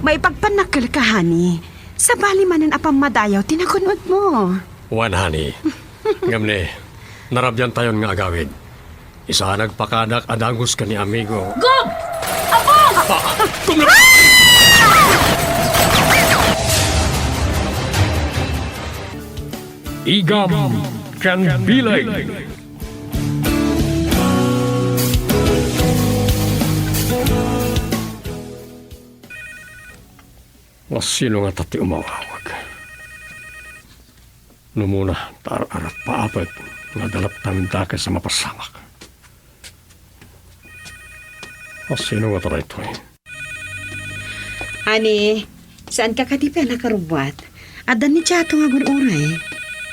May pagpanakal ka, honey. Sa balimanan apang madayaw, tinakunod mo. Wan, honey. Ngamne, narabyan tayon nga agawid. Isa nagpakadak adangos ka ni amigo. Gob! Abong! Igam kan bilay. Sino nga tati umawawag? Numuna, tar-arat paapet, nga dalap tamin dake sa mapasamak. Sino nga taray ito eh? Ani, saan ka katipa nakarubat? Adan ni Chato nga gururay.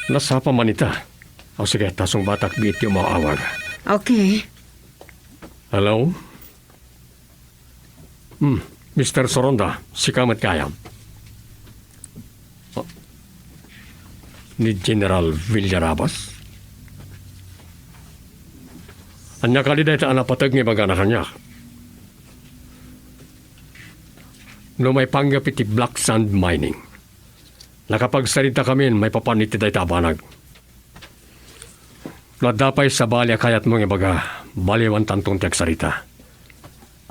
Nasa pa manita. O sige, tasong batak biti umawawag. Okay. Hello? Mr. Soronda, si Kamat Kayam. Ni General Villarabas? Anya kali dahil anak patag ng baga na kanya. No may panggap iti black sand mining. Nakapagsalita kami, may papanit dahil tabanag. Nadapay sa balya kayat mong ibaga, baliwan tantong tiyak sarita.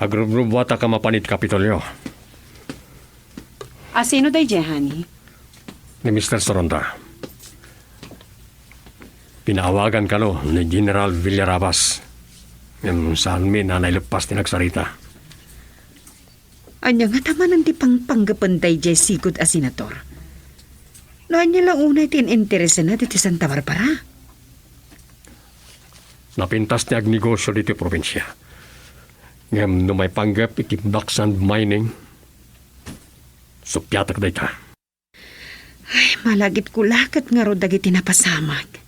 Agrubrubuata ka mapanit Kapitolyo. Sino day, honey? Ni Mr. Soronda. Pinaawagan ka no ni General Villarabas. Yung saan mi na nailupas tinagsarita. Anya nga taman di pang panggapanday jay sikod a senator. Noan niya lang unay tin-interesa na dito Santa Barbara. Napintas niya ang negosyo dito probinsya. Ngam no may panggap iti black sand mining. Supyatak day ta. Ay, malagit ko lakat nga ro dagiti napasamag.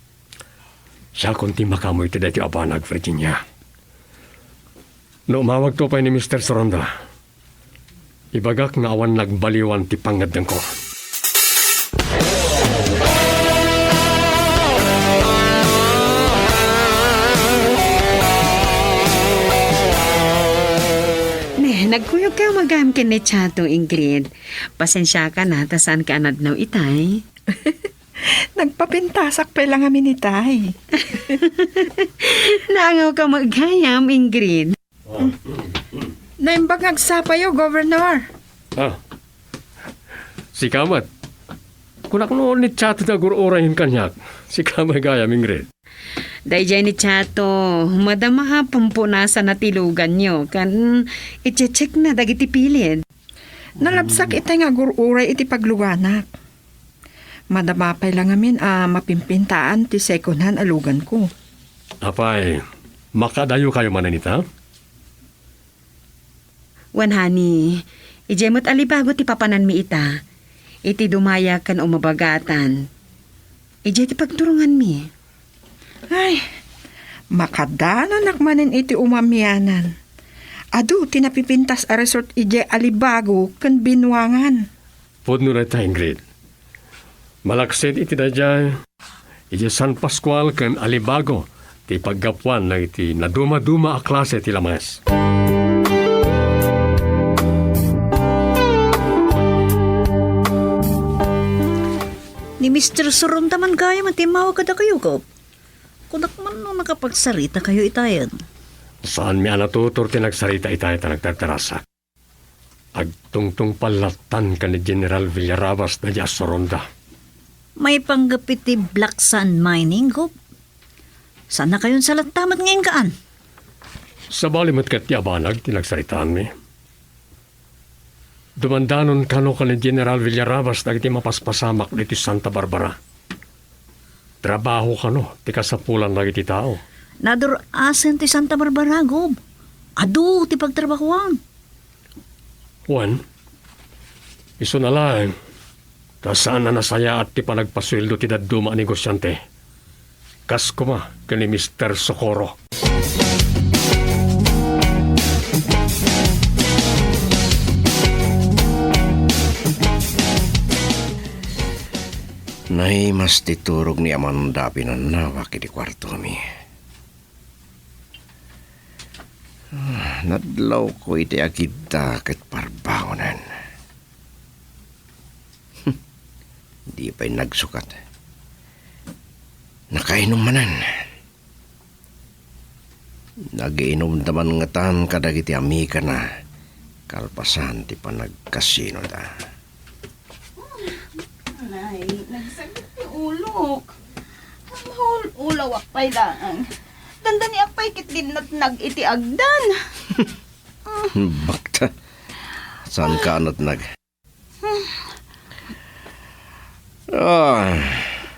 Siya kunti makamoy iti dati abanag, Virginia. No umawag to pa ni Mr. Soronda. Ibagak nga awan nagbaliwan ti pangadang ko. Nagkuyog kayo magam kini Chato, Ingrid. Pasensya ka na, tasan ka anadnaw itay. Nagpapintasak pa lang kami ni Tay. Naangaw ka maggayam, Ingrid. Naimbag agsapayo, Governor. Si Kamat. Kunak noon ni Chato na gururahin kanyak. Si Kamat gaya, Ingrid. Dayjay ni Chato, madama ha pampunasan na tilugan nyo. Kan i-check na dagiti pilid. Nalabsak itay nga gururay iti pagluganak. Madamapay lang amin mapimpintaan ti second hand alugan ko. Apay, makadayo kayo mananita? Wanhani, ijemot alibago ti papanan mi ita. Iti dumaya kan umabagatan. Ijay ti pagturungan mi. Ay, makadano nakmanin iti umamyanan. Adu, tinapipintas a resort ije alibago kan binwangan. Pudno na ta, Ingrid. Malaksid iti dajay. Ije San Pascual kan alibago. Ti paggapuan na iti naduma-duma a klase ti lamas. Ni Mr. Soronda man gaya matimawag kada kayo, Gob. Kunak man nung nakapagsarita kayo itayan. Saan mi anatutor ti nagsarita itay ta nagtatarasak? Agtungtung palatan ka ni General Villarabas na diya Soronda. May panggapit ti black sand mining, Gob. Sana kayon sa latamat ngayon kaan? Sa balimot kat ti abanag ti nagsaritaan mi. Dumandanon kano ka ni General Villarabas na iti mapaspasamak dito Santa Barbara. Trabaho ka no, ti kasapulan na iti tao. Nadur asen ti Santa Barbara, Gob. Adu, ti pagtrabahuan. Juan, iso na lang. Saan na nasaya at ti panagpasweldo ti daduma negosyante. Kas kuma ka ni Mr. Socorro. Nay mas titurog ni Amanda pinanawa kiti kwarto mi. Nadlaw ko iti agida ket parbangonan. Di pa'y nagsukat. Nakainom manan. Nagiinom taman nga tan kadagiti amika na kalpasan ti pa nagkasino da. Ay, nagsagit ti ulok. Mahol ulaw akpay lang. Dandani akpay kitlinot nag iti agdan. Bakta. Saan ka anot nag?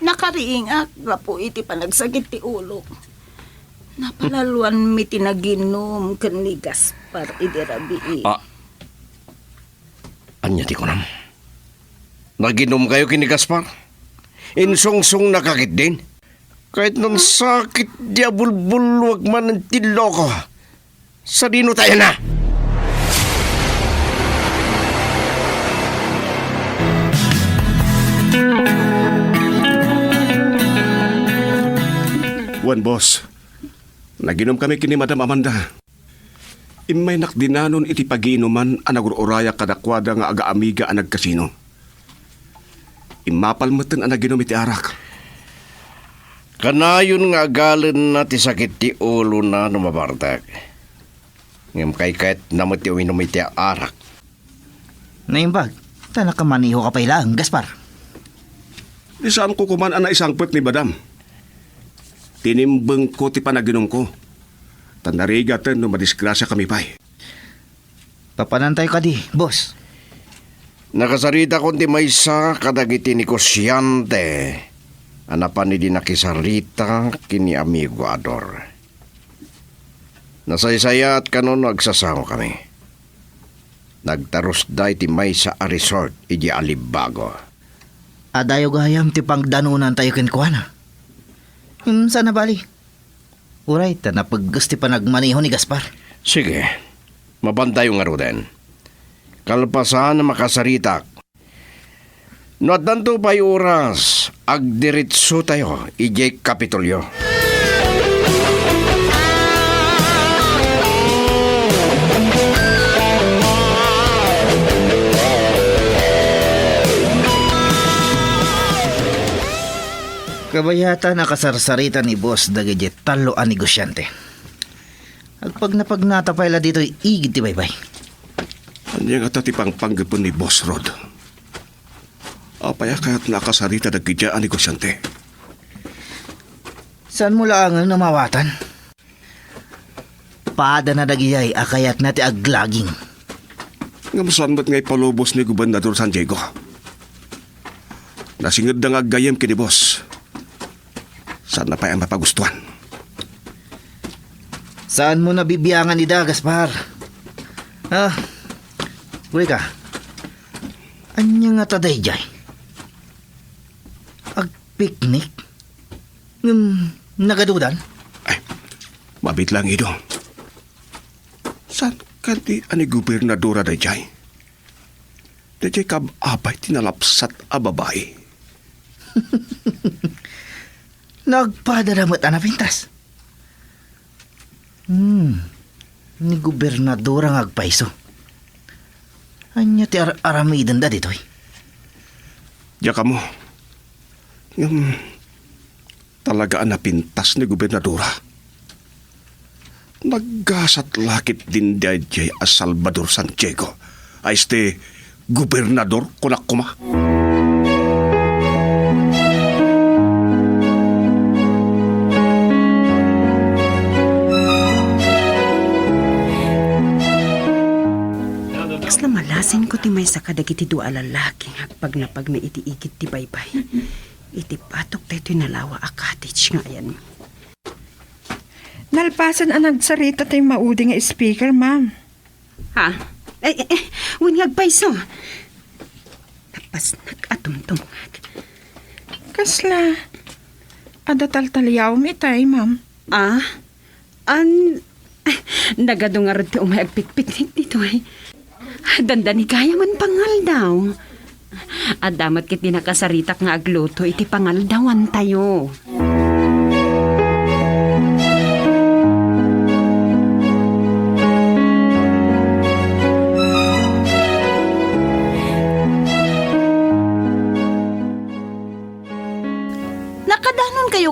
Nakariing ak, rapo iti panagsagit ti ulok. Napalaluan mi tinaginom kan ni Gaspar iti rabii. Anya ti kunam? Naginom kayo kini Gaspar? Insungsung nakakit din? Kahit nang sakit diabulbul wag man ang tiloko. Sa dino tayo na! Wan, boss. Naginom kami kini Madam Amanda. Imay nakdinanon iti pagiinuman ang nagururaya kadakwada nga aga-amiga ang nagkasino. Imapalmatan ang naginom iti arak. Kanayon nga agalin na ti sakit ti ulo na numabartag. Ngam kay kahit namot ti uminom iti arak. Naimbag, tanakamaniho ka pa ilang, Gaspar. Isaan ko kuman ang naisangpot ni Madam. Tinimbang ko ti panaginom ko. Tanarigatan no madisgrasya kami pa'y. Papanantay ka di, boss. Nakasarita ko ti maysa kadagiti ni Kosyante. Anapan ni di nakisarita kini amigo Ador. Nasaysaya at kanon agsasamo kami. Nagtarus da iti maysa a resort iji Alibago. Adayo gayam ti pangdanunan tayo kinkuana. Sana bali. Uray, tanapaggusti pa nagmaniho ni Gaspar. Sige, mabantay yung aruden. Kalpasan na makasaritak. No at danto pa'y oras, agdiritso tayo, ijay Kapitolyo. Kabayata nakasarsarita ni boss dagiti talo a negosyante. Agpag napagnatapay la dito igid ti baybay. Anya nga ti pangpanggapon ni Boss Rod. Apaya kaya't nakasarita nagkidya ang negosyante. Saan mo lang ang namawatan? Paada na dagiyay akayat na ti aglaging. Nga masan ba't nga'y palubos ni Gobernador San Diego? Nasingid na nga gayam kini boss. Saan na pa ang mapagustuhan? Saan mo nabibiyangan ni da, Gaspar? Uy ka. Anya nga taday jay? Ag-picnic? Nagadudan? Ay, mabit lang ito. Saan ka di ani gobernadora da jay? Da jay kababay tinalapsat a babae. Nagpadaramat na pintas. Ni gobernador ang agpaiso. Anya ti aramidan da ditoy. Diya ka mo. Talagaan na pintas ni gobernadora. Naggasat lakit din dayjay a Salvador San Diego. Ay este gobernador kunak kuma. Kas na malasin ko ti may sa kadagiti dua lalaki pag napag na iti-ikit ti baybay. Iti patok tayo nalawa a cottage nga yan. Nalpasan ang nagsarita tayo maudi nga speaker, ma'am. Ha? Winyag pa iso. Tapos nag-atumtumag. Kasla. Adatal-talyaw mi tay, ma'am. Nagadungar ti umayagpit-pit dito ay. Danda ni kaya man pangal daw. Adamat kit nakasaritak nga agluto iti pangal dawan tayo.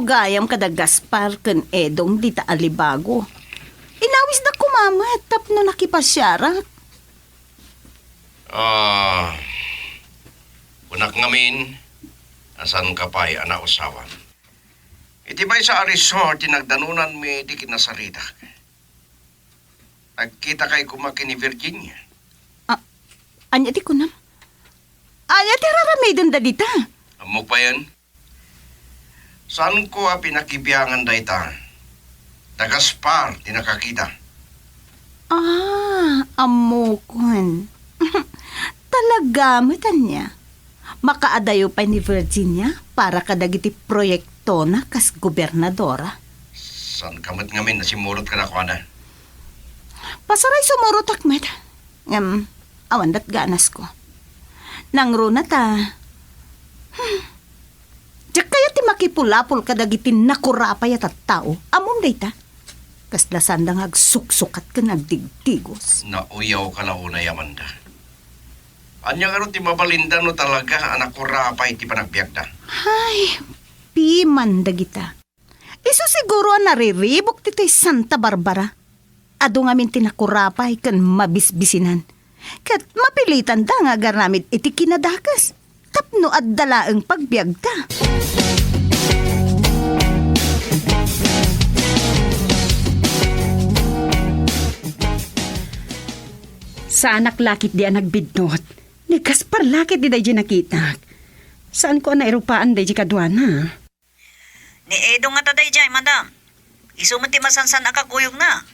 gayam kada Gaspar ken Edong dita alibago. Inawis na kumamat tapno nakipasyarak. Kunak ngamin, asan ka pa'y anak usawan. Iti ba'y sa resort, tinagdanunan mi di kinasarita. Nagkita kay kumaki ni Virginia. Anya ti kunam? Anya ti raramidon da dita? Amo pa yan? Saan ko pinakibiyangan da ita? Da Gaspar, di nakakita. Amokon. Talaga matan niya. Makaadayo pa ni Virginia para kadagiti proyekto na kas gobernadora. Saan kamat ngamin na simulot ka na ko na? Pasaray sumurot akmet. Awan dat ganas ko. Nang runa ta. Diyak kaya ti makipulapol kadagiti nakurapay at tao. Amom dayta. Kaslasan lang agsuksukat ka nagdigdigos. Nauyaw ka na una, Amanda. Anya nga rin ti mabalinda no talaga anak ko rapay ti panagbiagda. Ay, piman dagita. Iso siguro nariribok tito'y Santa Barbara. Ado ngamin tinakurapay kan mabisbisinan. Kat mapilitan da nga garamid iti kinadakas. Tapno at dalaang pagbiagda. Sa anak lakit di nagbidnot. Ni Gaspar lakit di dahi nakita. Saan ko na irupaan dahi kadwana? Ni Edo nga taday dyan, madam. Isumunti masansan kakuyog na.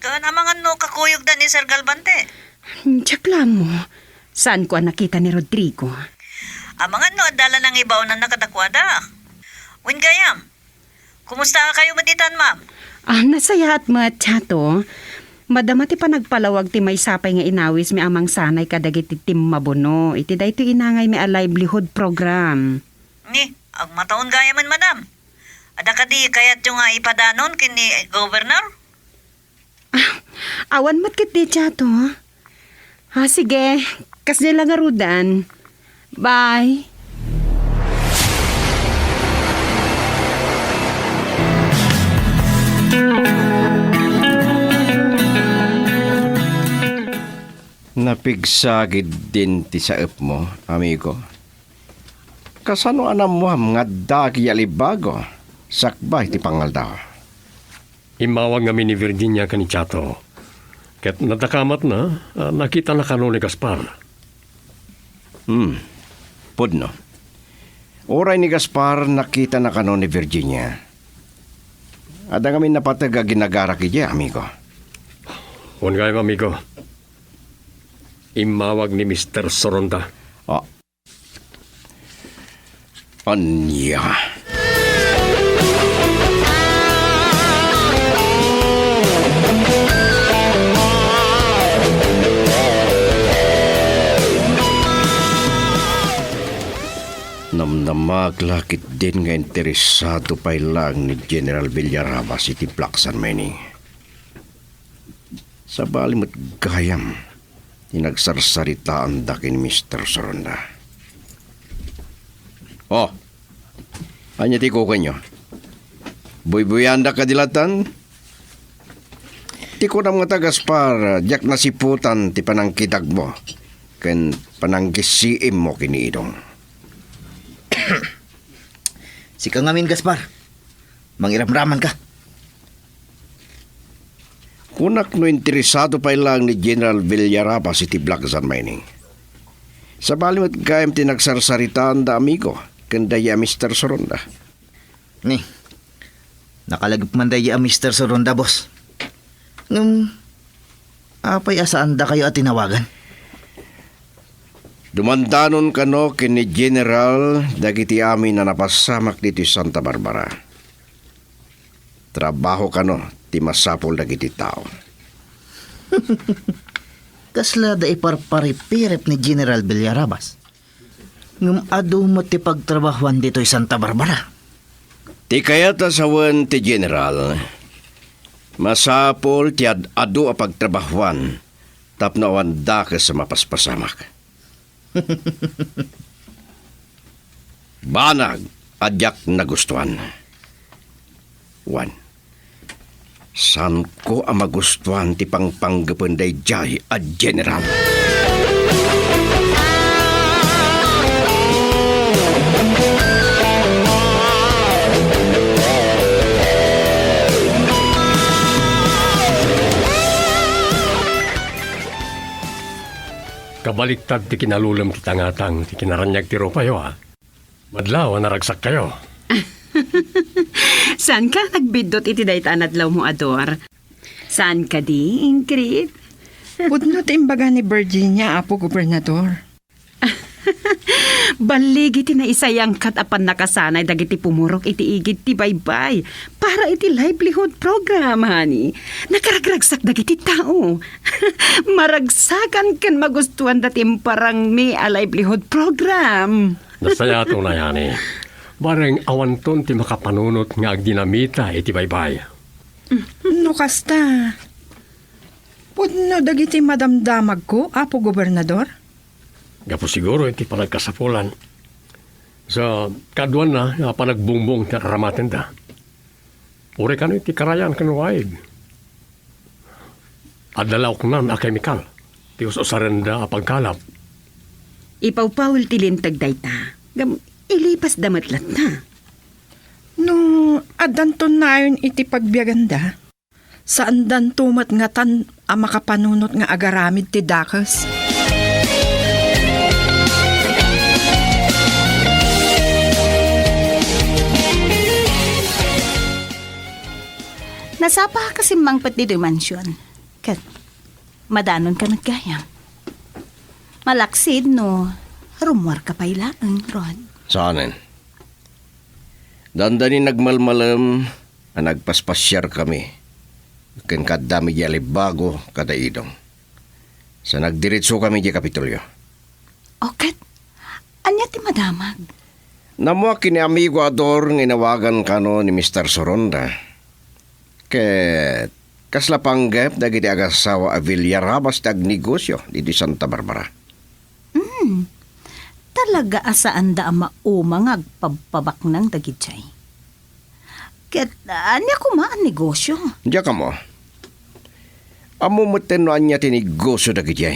Kaan amangan no kakuyog da ni Sir Galvante. Tiyakla mo. Saan ko nakita ni Rodrigo? Amangan no adala ng ibaw na nakadakwada. Win gayam. Kumusta kayo matitan, ma'am? Nasaya at matyato. Madama ti pa nagpalawag ti may sapay nga inawis mi amang sanay kadagiti tim mabuno. Iti da ito inangay mi a livelihood program. Ni, ang mataon gaya man, madam. Ada ka di kayat yung nga ipadanon kini governor? Awan matkit di tiyato. Sige. Kas nila nga rudan. Bye. Napigsagid din ti saep mo, amigo. Kasano anam mo nga dagi alibago? Sakbay ti pangaldaw. Imawag kami ni Virginia ka ni Chato. Ket natakamat na, nakita na kano ni Gaspar. Pudno. Oray ni Gaspar nakita na kano ni Virginia. Ada kami napataga ginagara kaya, amigo. Huwag kayo, amigo. Imawag ni Mr. Soronda. Anya. Namnamag lakit din nga interesado pa lang ni General Villarabas iti Plaksan Mining. Sa balimot gayam, tinagsarsaritaan da kin Mr. Soronda. Anya ti ko kanyo? Buy-buyanda kadilatan? Ti ko na mga Gaspar, jak nasiputan ti panangkitag mo. Ken pananggisiim mo kiniidong. Sika ngamin, Gaspar. Mangiramraman ka. Kunak no interesado pa lang ni General Villarabas iti Plaksan Mining. Sa balimot gayam tinagsarsaritaan da amigo, kandaya Mr. Soronda. Ni, nakalagip man daya Mr. Soronda, boss. Apay asaan da kayo at tinawagan? Dumandanon kano kini General dagiti amin na napasamak dito Santa Barbara. Trabaho kano ti masapol dagiti tao. Kasla da iparparipirip ni General Villarabas. Ngum adu mo ti pagtrabahuan dito Santa Barbara. Ti kayat asawan ti General, masapol ti adu a pagtrabahuan tapno awan da ka sa mapaspasamak. Banag adyak nagustuhan. Juan, saan ko ang magustuhan ti pangpanggapan day jay at general? Kabaliktad ti kinalulam ti tangatang ti kinaranyag ti Ropayo ha. Madlaw naragsak kayo. Saan ka nagbidot iti dayta anadlaw mo, Ador? Saan ka di, Ingrid? Pudno ti imbaga ni Virginia, Apo Gobernador. Baligi ti na isayang kat apan nakasanay dagiti pumurok iti igid ti baybay para iti livelihood program, honey. Nakaragragsak dagiti tao. Maragsakan ken magustuhan datim parang may a livelihood program. Nasaya ito na yan eh. Bareng awanton ti makapanunot nga agdinamita iti baybay. No kasta. Pudno dagiti madamdamag ko, Apo Gobernador. Gapo siguro iti panagkasapulan. Sa kaduan na nga panagbungbong ti ramaten da. Uri ka no iti karayan kanuwaig. Adalaw ko nan a chemical. Ti usarenda a pagkalap. Ipawpawil ti lintag dayta. Ilipas damatlat na. No, adanton na yun iti pagbiaganda. Saan dan tumat nga tan ang makapanunot nga agaramid ti dakas? Nasapa kasi mangpat dito mansyon. Kat, madanon ka naggayam. Malaksid no, rumwar ka pa ilaan, Rod. Saanin? Dandanin nagmalmalam na nagpaspasyar kami. Ken kadami di alibago kada idong. Sa nagdiritso kami di Kapitolyo. Okat, anya ti madamag. Namuha kini amigo Ador nginawagan kano ni Mr. Soronda. Ket kaslapanggap dagiti agasawa a Villarabas tag negosyo dito Santa Barbara. Talaga asaan da ama umang agpababak ng dagitsay. Ket, anya kumaan negosyo? Diya ka mo. Amo matenoan niya tinegosyo dagiti.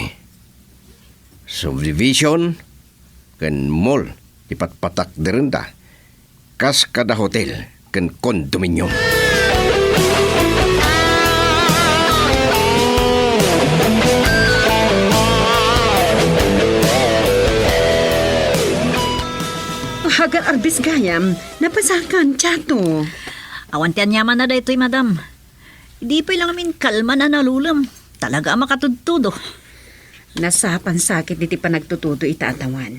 Subdivision ken mall ipatpatak derenda. Kas kada hotel ken kondominium. Hagar arbis gayam, napasakan, Chato. Awantian yaman na da ito'y madam. Hindi pa lang amin kalma na nalulam. Talaga makatudtudo. Nasapan sakit iti panagtutudo itatawan.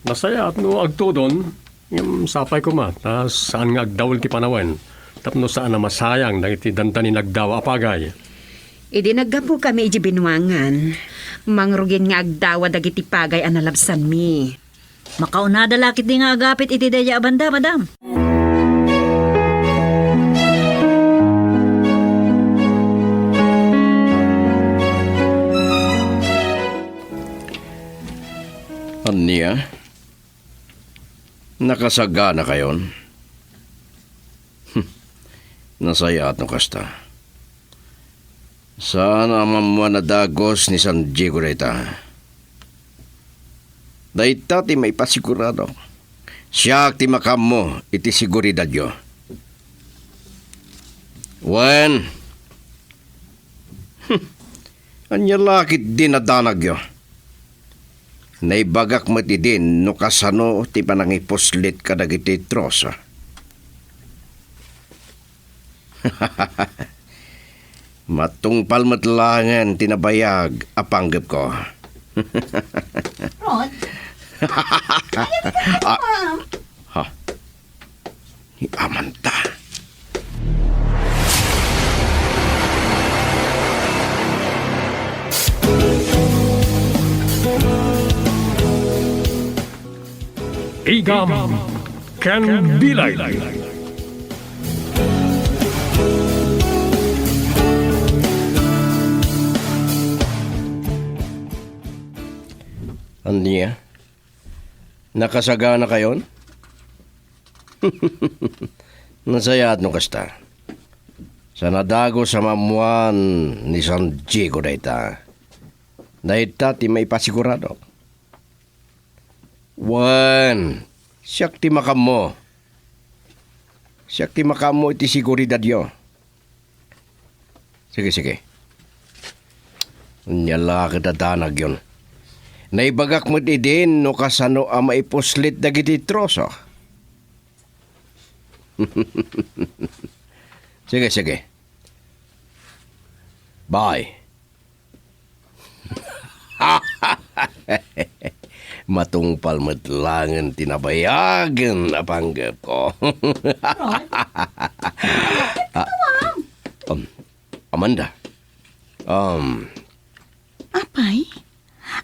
Nasaya at no agtudon, yung sapay ko ma, ta saan nga agdawal ti panawen. Tapno saan na masayang dagiti dantani nagdawa apagay. Idi naggapo kami iji binuangan. Mangrugin nga agdawa dagiti pagay analabsan mi. Makaunada lakit di nga agapit iti daya abanda, madam. Ania? Nakasagana kayon? Nasaya at kasta. Saan ang mamanadagos ni San Diego reta? Daita ti may pasigurado. Siya ti makamo iti siguridad yo. Wen? Anya lakit din nadanag yo. Naibagak mati din no kasano ti panangiposlit kadagiti trosa. Matungpal matlangan tinabayag apanggap ko. Rod? Ha? Amanta. Igam can bilay. Ania? Nakasagana kayon? Nasayat no kasta. Sa nadago sa mamuan ni San Diego dayta. Dayta ti may pasigurado. Wan, siyak ti makamo. Siyak ti makamo iti siguridad yo. Sige. Nyala kadadanag yun. Naibagak mo din no kasano ang maipuslit dagiti troso. Sige. Bye. Matungpal matlangan tinabayagan na panggap ko. Amanda. Apay?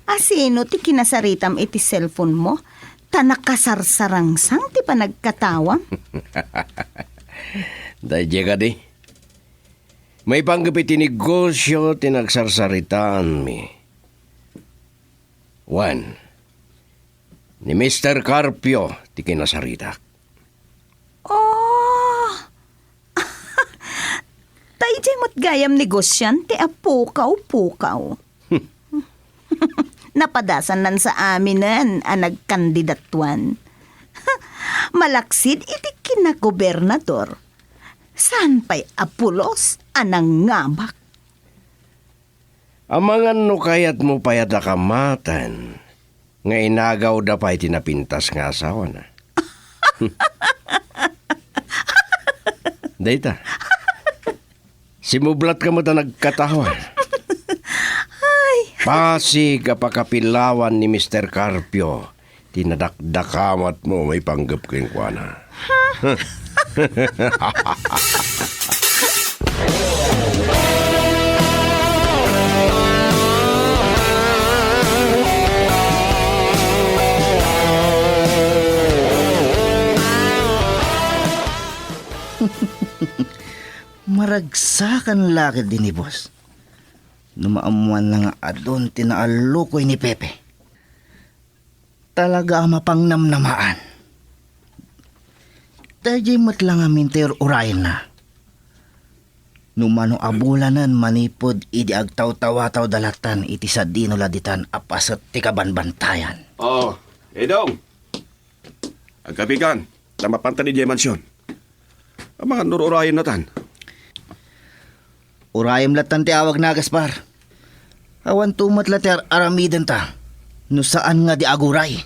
Asino ti kinasaritam iti cellphone mo? Tanakasarsarangsang ti pa nagkatawang? Dahil ka di. May panggap iti negosyo tinagsarsaritaan mi. One. Ni Mr. Carpio ti kinasaritak. Oh! Tay jay mo't gayam negosyan ti apukaw-pukaw. Napadasan nan sa aminan ang nagkandidatuan. Malaksid iti kinagobernador. San pa'y apulos anang ngabak? Amangan no kayat mo payat akamatan. Nga inagaw da pa'y tinapintas nga asawa na. Dayta. Simublat ka mo ta nagkatawa. Pasig kapakapilawan ni Mr. Carpio. Tinadakdakamat mo may panggap keng kuana. Maragsakan lakad din ni boss. Numaamuan na nga adon tinaalukoy ni Pepe. Talaga mapang namnamaan. Dahil matlang amintir urayan na. Numano abulanan manipod idi agtaw-tawa-taw dalatan iti sa dinuladitan apasat ti kabanbantayan. Oh, Edong. Ang kapigan, tamapanta ni Jay Mansyon. Ang mga nururayan na tan. Urayam latan ti awag na Gaspar. Awan tumat later aramidan ta. No saan nga di aguray.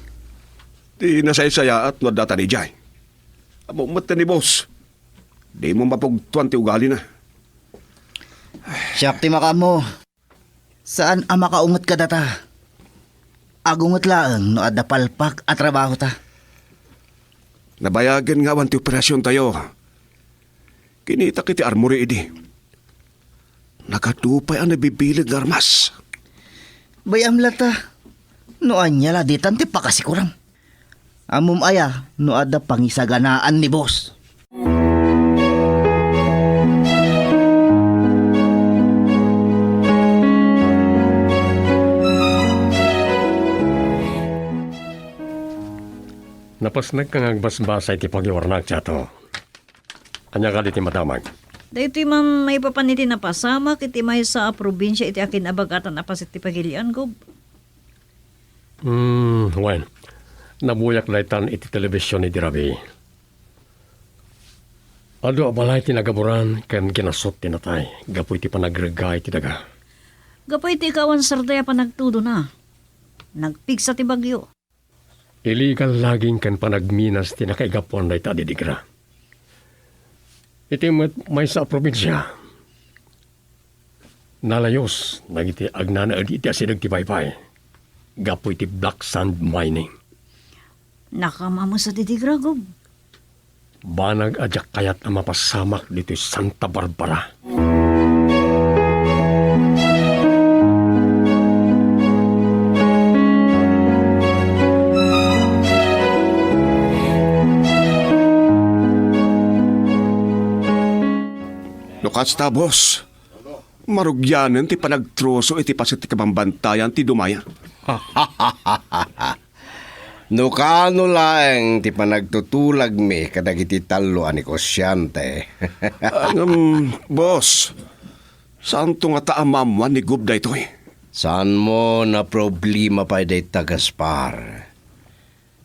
Di nasaysaya at nadata ni Jay. Amo mata ni boss. Di mo mapugtuan ti ugali na. Siyak ti makamo. Saan ang makaungot ka data? Agungot laang no adda palpak at trabaho ta. Nabayagan nga wan ti operasyon tayo. Kinita kiti armory idi. Nakatupay ang nabibilig nga armas. Bayam lata. No anya la ditan ti pakasikuram. Amum aya no adda pangisaganaan ni boss. Napasnag kang agbasbasay ti pagiwarnag tiyato. Kanya ka ti madamag. Dahito man may papaniti na pasama, kiti may sa probinsya iti akin abagatan apasit ti pagilian, Gob. Wen. Nabuyak laytan iti telebisyon ni Dirabi. Ado abalay ti nagaburan ken ginasot ti natay. Gapoy ti panagregay ti daga. Gapoy ti ikawan sardaya pa nagtudo na. Nagpigsa ti bagyo. Illegal laging ken panagminas ti nakaigapon day ta didigra. Iti may sa probinsya. Nalayos, nagiti agnana adi iti asidag ti baypay. Gapoy ti black sand mining. Nakamamo sa didigra, Gob. Banag adyak kayat ang mapasamak dito Santa Barbara. Kasta boss. Marugyanan ti panagtroso iti pasit ti kabambantayan ti dumaya. No kano lang ti panagtutulag mi kadagiti talo ani kosyante. Boss, saan to nga taamaman ni Gub daytoy? Saan mo na problema pa day Gaspar?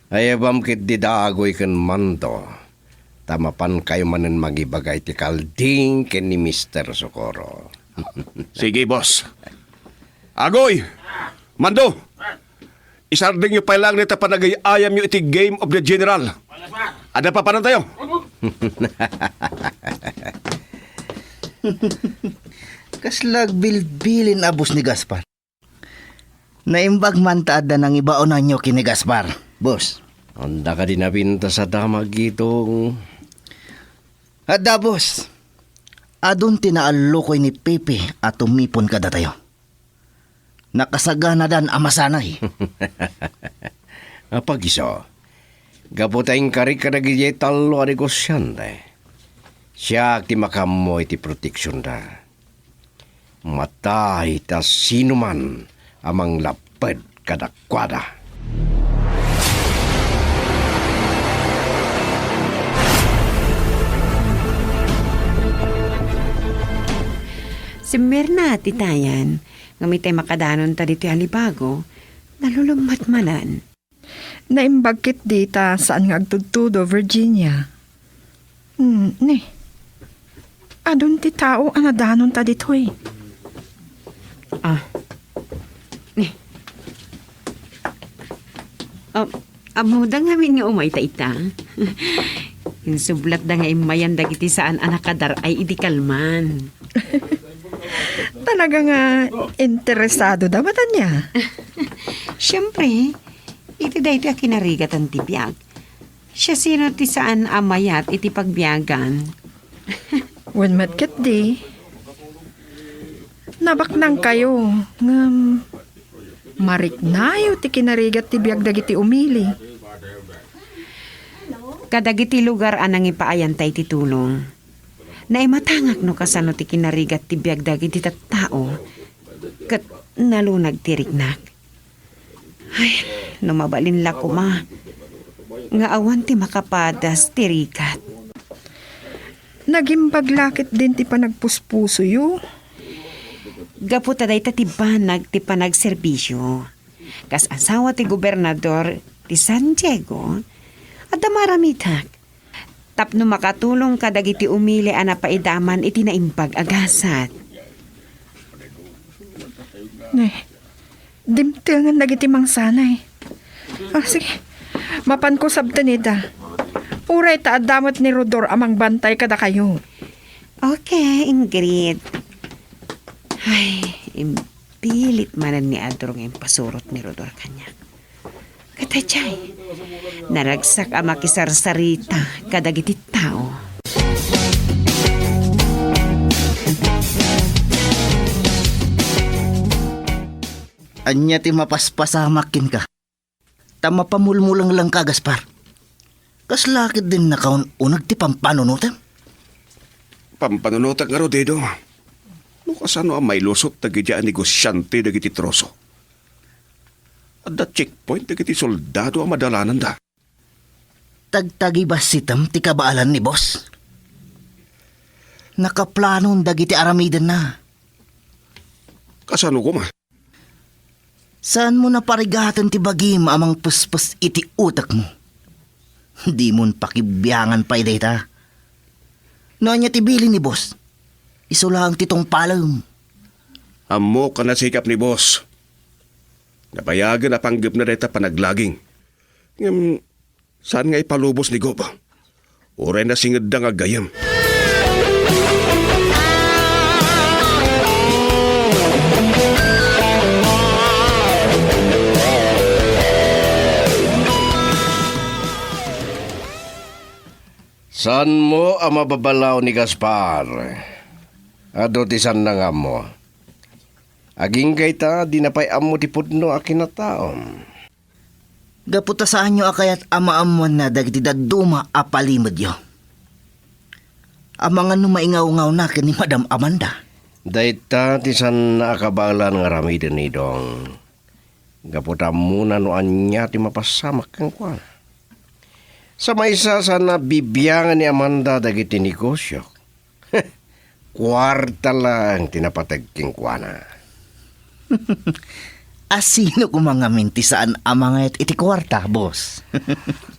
Ayabam kit di dagoy ken manto. Tamapan kayo manen magibagay ti kalding ken ni Mr. Socorro. Sige, boss. Agoy! Mando! Isarding nyo pa lang nita panagayayam nyo iti Game of the General. Ada pa panan tayo? Kaslag bilbilin abos ni Gaspar. Naimbag man taada ng ibaonan nyo kini Gaspar, boss. Anda ka din nabinta sa damag itong... Ada, boss. Adun tinaalo ko ni Pepe at tumipon kada tayo. Nakasagana dan amasanay. Apag iso, gabutay kari kadagijay talo ani kosyante. Siya ti makamoy ti proteksyon da. Matay ta sino man amang lapad kadakwada. Si Mirna titayan, ngamitay makadanon ta dito alibago, nalulumbat manan. Naimbagkit dita saan nga agtudtudo, Virginia. Ne. Adun ti tao anadanon ta ditoy. Amuda nga min nga umay ta ita. Insublat da nga imayan dagiti saan anakadar ay idikalman. Talaga nga interesado daw niya. Siyempre, iti da iti akinarigat ang tibiyag. Siya sino ti saan amayat iti pagbiyagan. When matkit di, nabaknang kayo ngam mariknayo ti kinarigat ti biyag dagiti umili. Kadagiti lugar anang ipaayantay ti tulong. Naimatangak no kasano ti kinarigat ti biyag dagiti tattao. Kat nalunag ti riknak. Ay, numabalin la ko ma. Nga awan ti makapadas ti rikat. Naging paglakit din ti panagpuspuso yu. Gaputa day ti banag ti panagserbisyo. Kas asawa ti gobernador ti San Diego at maramitak. Tapno makatulong kadagiti umili ana paidaman iti naimbag agasat. Ne, dimtilngan nagiti mangsanay. Sige, mapan ko sabtanida. Uray ta adamot ni Rodor amang bantay kada kayo. Okay, Ingrid. Ay, impilit manan ni Adro ng pasurot ni Rodor kanya. Katachay, naragsak ang makisarsarita kadagiti tao. Anya ti mapaspasamakin ka. Tama pamulmulang lang ka, Gaspar. Kaslakit din na kaon unag ti pampanunutan. Pampanunutan nga ro, Dedo. No kasano ang may lusot dagiti negosyante dagiti troso. At da checkpoint dagiti soldado ang madalanan da. Tagtagi ba sitam ti kabaalan ni boss? Nakaplanon dagiti aramidan na. Kasano ko ma? Saan mo naparigatan ti bagim amang puspus iti utak mo? Di mo pakibiyangan pa data. Noon niya tibili ni boss. Isulang titong palam. Amo ka na sikap ni boss. Napayagan na panggap na deta panaglaging. Saan nga ipalubos ni Gob? Oray na singad da nga gayam. Saan mo ang mababalaw ni Gaspar? Ado ti san na nga mo. Aging kay ta, di napay amo ti pudno akin na taom. Gaputa saan nyo akayat amaamuan na dagiti daduma apalimod yo. Amangan no maingaw-ngaw na ni Madam Amanda. Dahit ta ti san na akabalan nga ramiden ni Dong. Gaputa muna no anya ti mapasamak kang kwan. Sa maysa sa nabibiyangan ni Amanda dagiti negosyo. Kwarta lang tinapatag king kwana. Asino kumangaminti saan amangayat iti kwarta, boss?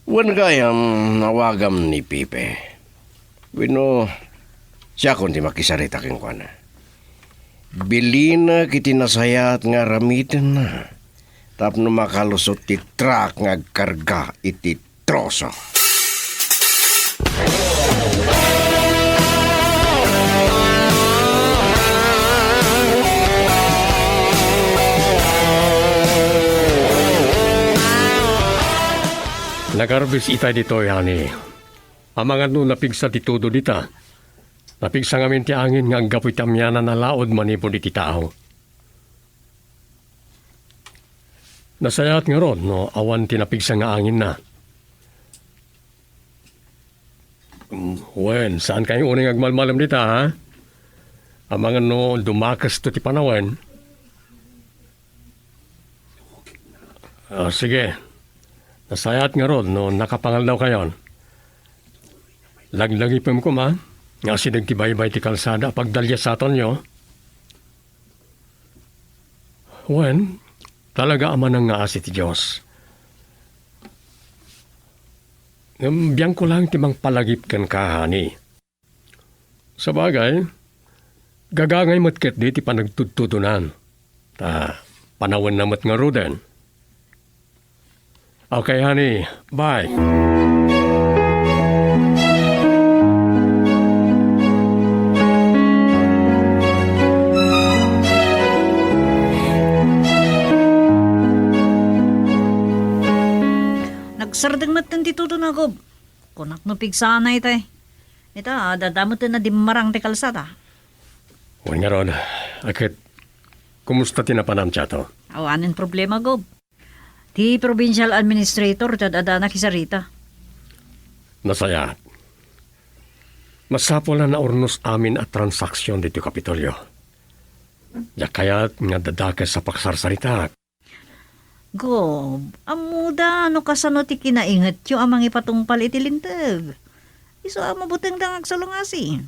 Wan gayam nawagam ni Pipe. Wino, siya kundi makisarita king kwana. Bilina kiti nasayat nga ramitin na. Tapno makalusot ti truck nga karga iti troso. Nagarbis itay dito, yani. Amangan no napigsa ti todo dita. Napigsa ngamin ti angin nga agapoy tamyana na laod manipon iti tao. Nasayat nga ron, no, awan tinapigsa nga angin na. Wen, saan kayo uning agmalmalam dita, ha? Amangan no, dumakas to ti panawen. Sige. Nasayat nga ron, no, nakapangal daw kayon. Laglagipim ko, ma. Nga sinagtibaybay ti kalsada pagdalya sa aton nyo. Wen, talaga ama nang nga asi ti Diyos. Biyang ko lang timang palagip kan kahani. Sa bagay, gagangay matket di ti panagtudtudunan. Panawan namat nga ruden. Okay, honey. Bye. Nagsardang matan dito doon ako. Kunak no pigsanay tay. Ita, dadamot na di marang te kalsada. Huwag nga ron. Akit, kumusta tinapanam to? Awanin problema, Gob. Ti provincial administrator, dadada na kisarita. Nasaya. Masapol na naurnos amin at transaksyon dito Kapitolyo. Ya kaya't nga dadakas sa paksarsarita. Gob, amuda, ano kasano ti kinaingat yung amang ipatungpal itilintag. Iso mabutang dangag sa lungasi.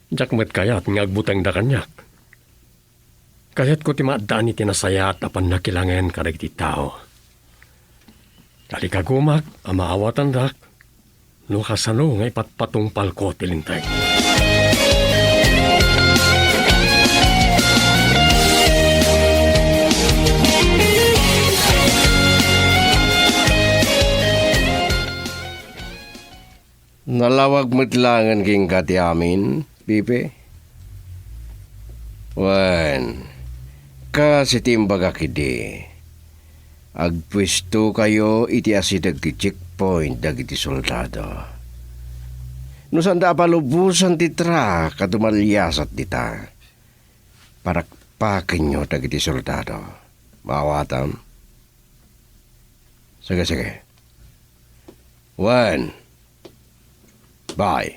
Jak met kaya't nga agbutang da kanyak. Kaya't ko ti maadaan iti nasayat apan nakilangen kadag ti tao. Dali kagumak, amaawatan dak, no kasano nga ipatpatungpal ko tilintay. Nalawag matlangan king kati amin, Pipe. Wan, kasi timbaga kidi. Agpwesto kayo iti asidag ti checkpoint dagiti soldado. No sanda palubusan ti tra katumalyasat dita. Parakpakin nyo dagiti soldado. Mawatam. Sige. Wan. Bye.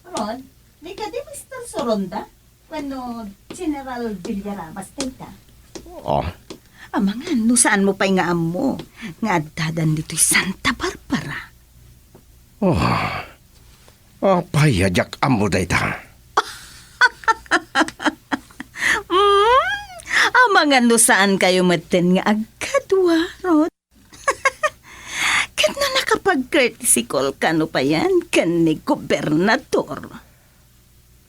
Rod, di ka di Mr. Soronda? Ano, General Villarabas tayo. Oh, Amangan, no saan mo pa'y nga amo? Nga addadan dito'y Santa Barbara. payajak amo dayta. Amangan, no saan kayo maten nga agkadwa, Rod? Kat na nakapag-courtesy call ka no pa yan, kan ni gobernador.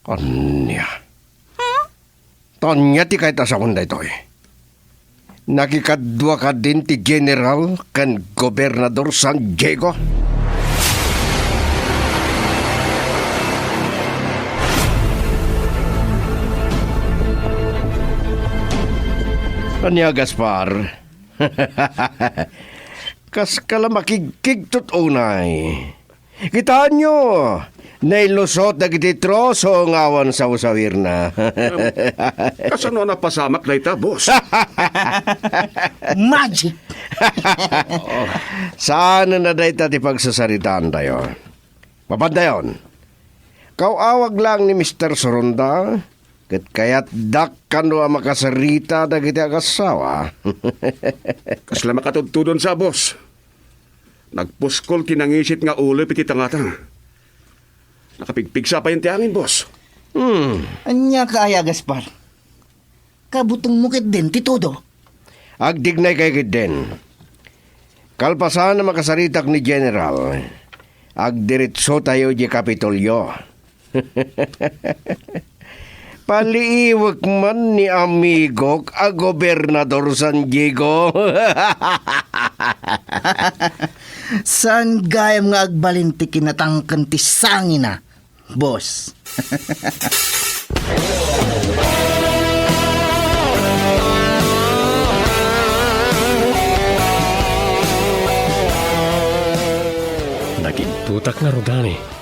Kanya. Tanya ti kahit asakon da ito eh. Nakikadwa ka din ti General kan Gobernador San Diego. Kanya Gaspar. Kas kala makigkigtot unay. Kitaan nyo, nailusot na kiti troso ng awan sa usawir na. Kasano na pasamak na ita, boss? Magic! Saan na dayta ti pagsasaritaan tayo? Papandayon, kauawag lang ni Mr. Soronda, Kat kaya't dak kano ang makasarita dagiti agasawa. Kasla makatudtudon sa boss. Nagpuskol tinangisit nga ulo piti tangatang. Nakapigpigsa pa yung tiangin, boss. Anya kaya, Gaspar. Kabutong mukit din, titudo. Agdignay kay din. Kalpasan na makasaritak ni General. Agdiritso tayo di Kapitolyo. Paliiwag man ni amigok a gobernador San Diego. San gayam nga agbalinti kinatangkan ti sangina, boss. Naging nga rodani.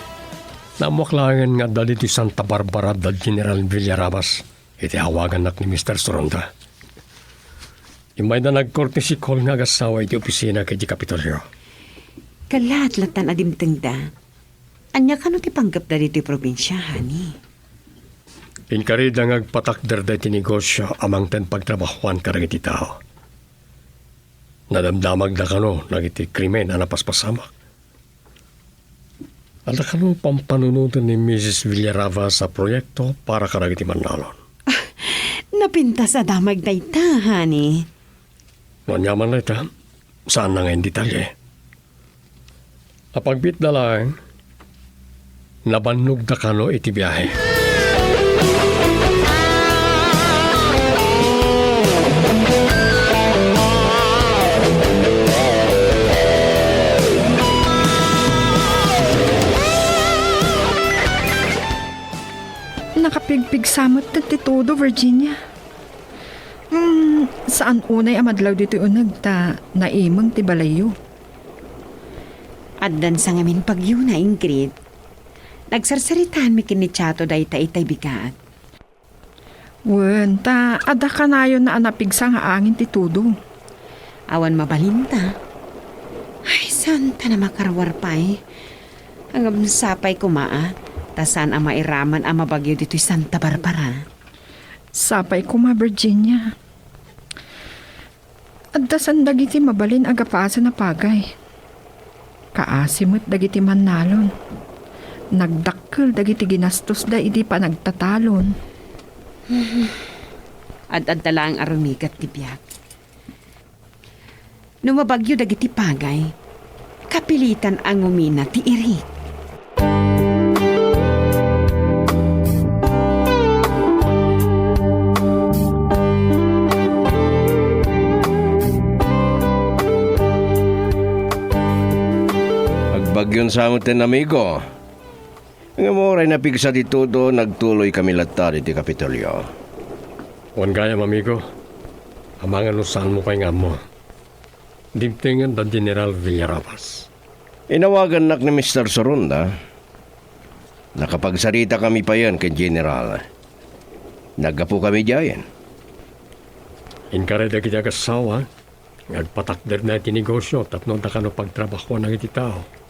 Namuklangan nga dali ti Santa Barbara dal General Villarabas. Iti hawagan nak ni Mr. Soronda. Imay na nagkortesi call nga agasawa iti opisina kay di Kapitolyo. Kalat-latan adimteng da. Anya ka no ti panggap da dito probinsya, hani? Inkarida nga agpatakder da iti negosyo amang ten pagtrabahuan karang iti tao. Nadamdamag da kano nagiti krimen na napaspasamak. At kano pampanunutan ni Mrs. Villarava sa proyekto para karang iti manalon. Napinta sa damag da ita, hani? Wanyaman na ita, saan na ngayon detalye? Apagbit na lang, nabannog da kano iti biyahe. Nakapigpig samot na titudo, Virginia. Saan unay amadlaw dito unag ta naimang ti balayo? Addan sa ngamin pagyo na, Ingrid. Nagsarsaritaan mi kinichato da ita-itay bigat. Wen, ta ada ka na yun na anapigsa nga angin titudo. Awan mabalinta. Ay, santa na makarawar pa eh. Ang sapay kumaa. Tasan ang mairaman ang mabagyo dito'y Santa Barbara. Sapay ko ma, Virginia. Addasan dagiti mabalin agapasa na pagay. Kaasimot dagiti manalon. Nagdakkel dagiti ginastos da idi pa nagtatalon. Ad tala ang arumigat ti biyak. Numabagyo dagiti pagay, kapilitan ang umina ti irik. Bagyon sa amutin amigo. Ang amoray na pigsa dito do, nagtuloy kami latta dito Kapitolyo. Wan gaya, amigo. Amangan no saan mo pa'y nga mo. Dimtingan da General Villarabas. Inawagan nak ni Mr. Soronda. Nakapagsarita kami pa yan kay General. Nagapo kami diyan. Inkareda kita kasawa, nagpatakder na iti negosyo, tapno da kano pagtrabaho ng iti tao.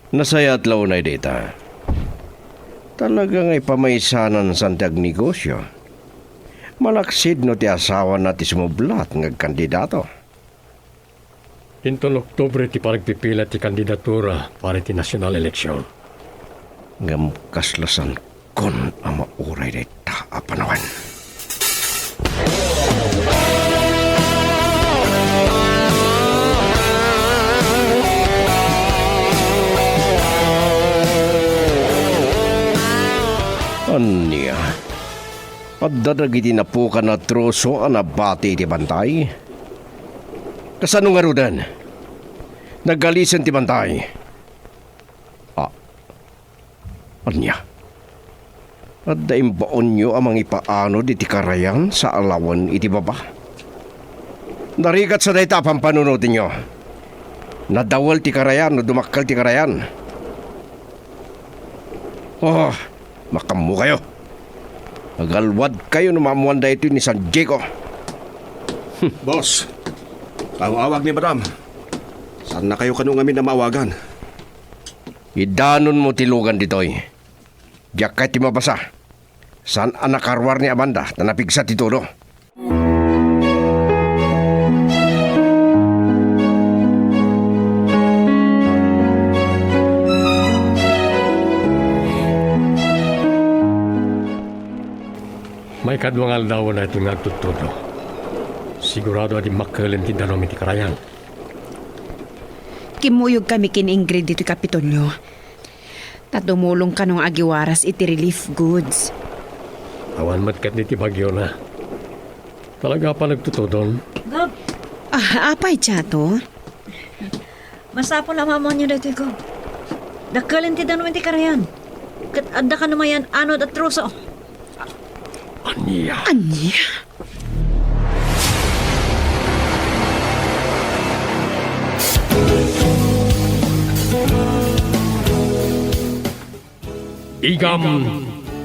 Nasaya at launay dita. Talagang ay pamaysanan sa tag negosyo. Malaksid no ti asawa na ti sumublat ng kandidato. Intong Oktubre ti paragpipila ti kandidatura para ti national election. Ngam kaslasan kon ang mauray dita apanawan. Anya, at dadagiti na po ka na troso ang nabati ti bantay. Kasano nga rudan? Nagalisan ti bantay. Anya, at daimbaon nyo amang ipaano di ti karayan sa alawan iti baba. Narigat sa dayta pampanunutin nyo. Nadawal ti karayan o dumakal ti karayan. Oh, makamu kayo. Nagalwad kayo na mamuanda ito ni San Diego. Boss, tawawag ni Madam. Saan na kayo kanong amin na mawagan? Idanon mo tilugan ditoy. Diyak kahit ti mabasa. Saan ang nakarwar ni Amanda na napigsa ti Todo? May kadwangal daw na ito nga tutudo. Sigurado adi makalin ti danom iti karayan. Kimuyog kami kin Ingrid dito Kapitolyo. Tatumulong ka nung agiwaras iti relief goods. Awan matkat ni ti bagyo na. Talaga pa nagtutudon. Gob, Apay, Chato? masapo lamang mo niyo dito, Gob. Dakalin ti danom ti karayan. Kat adda ka numayan anod at troso. Aniya. Anya? Igam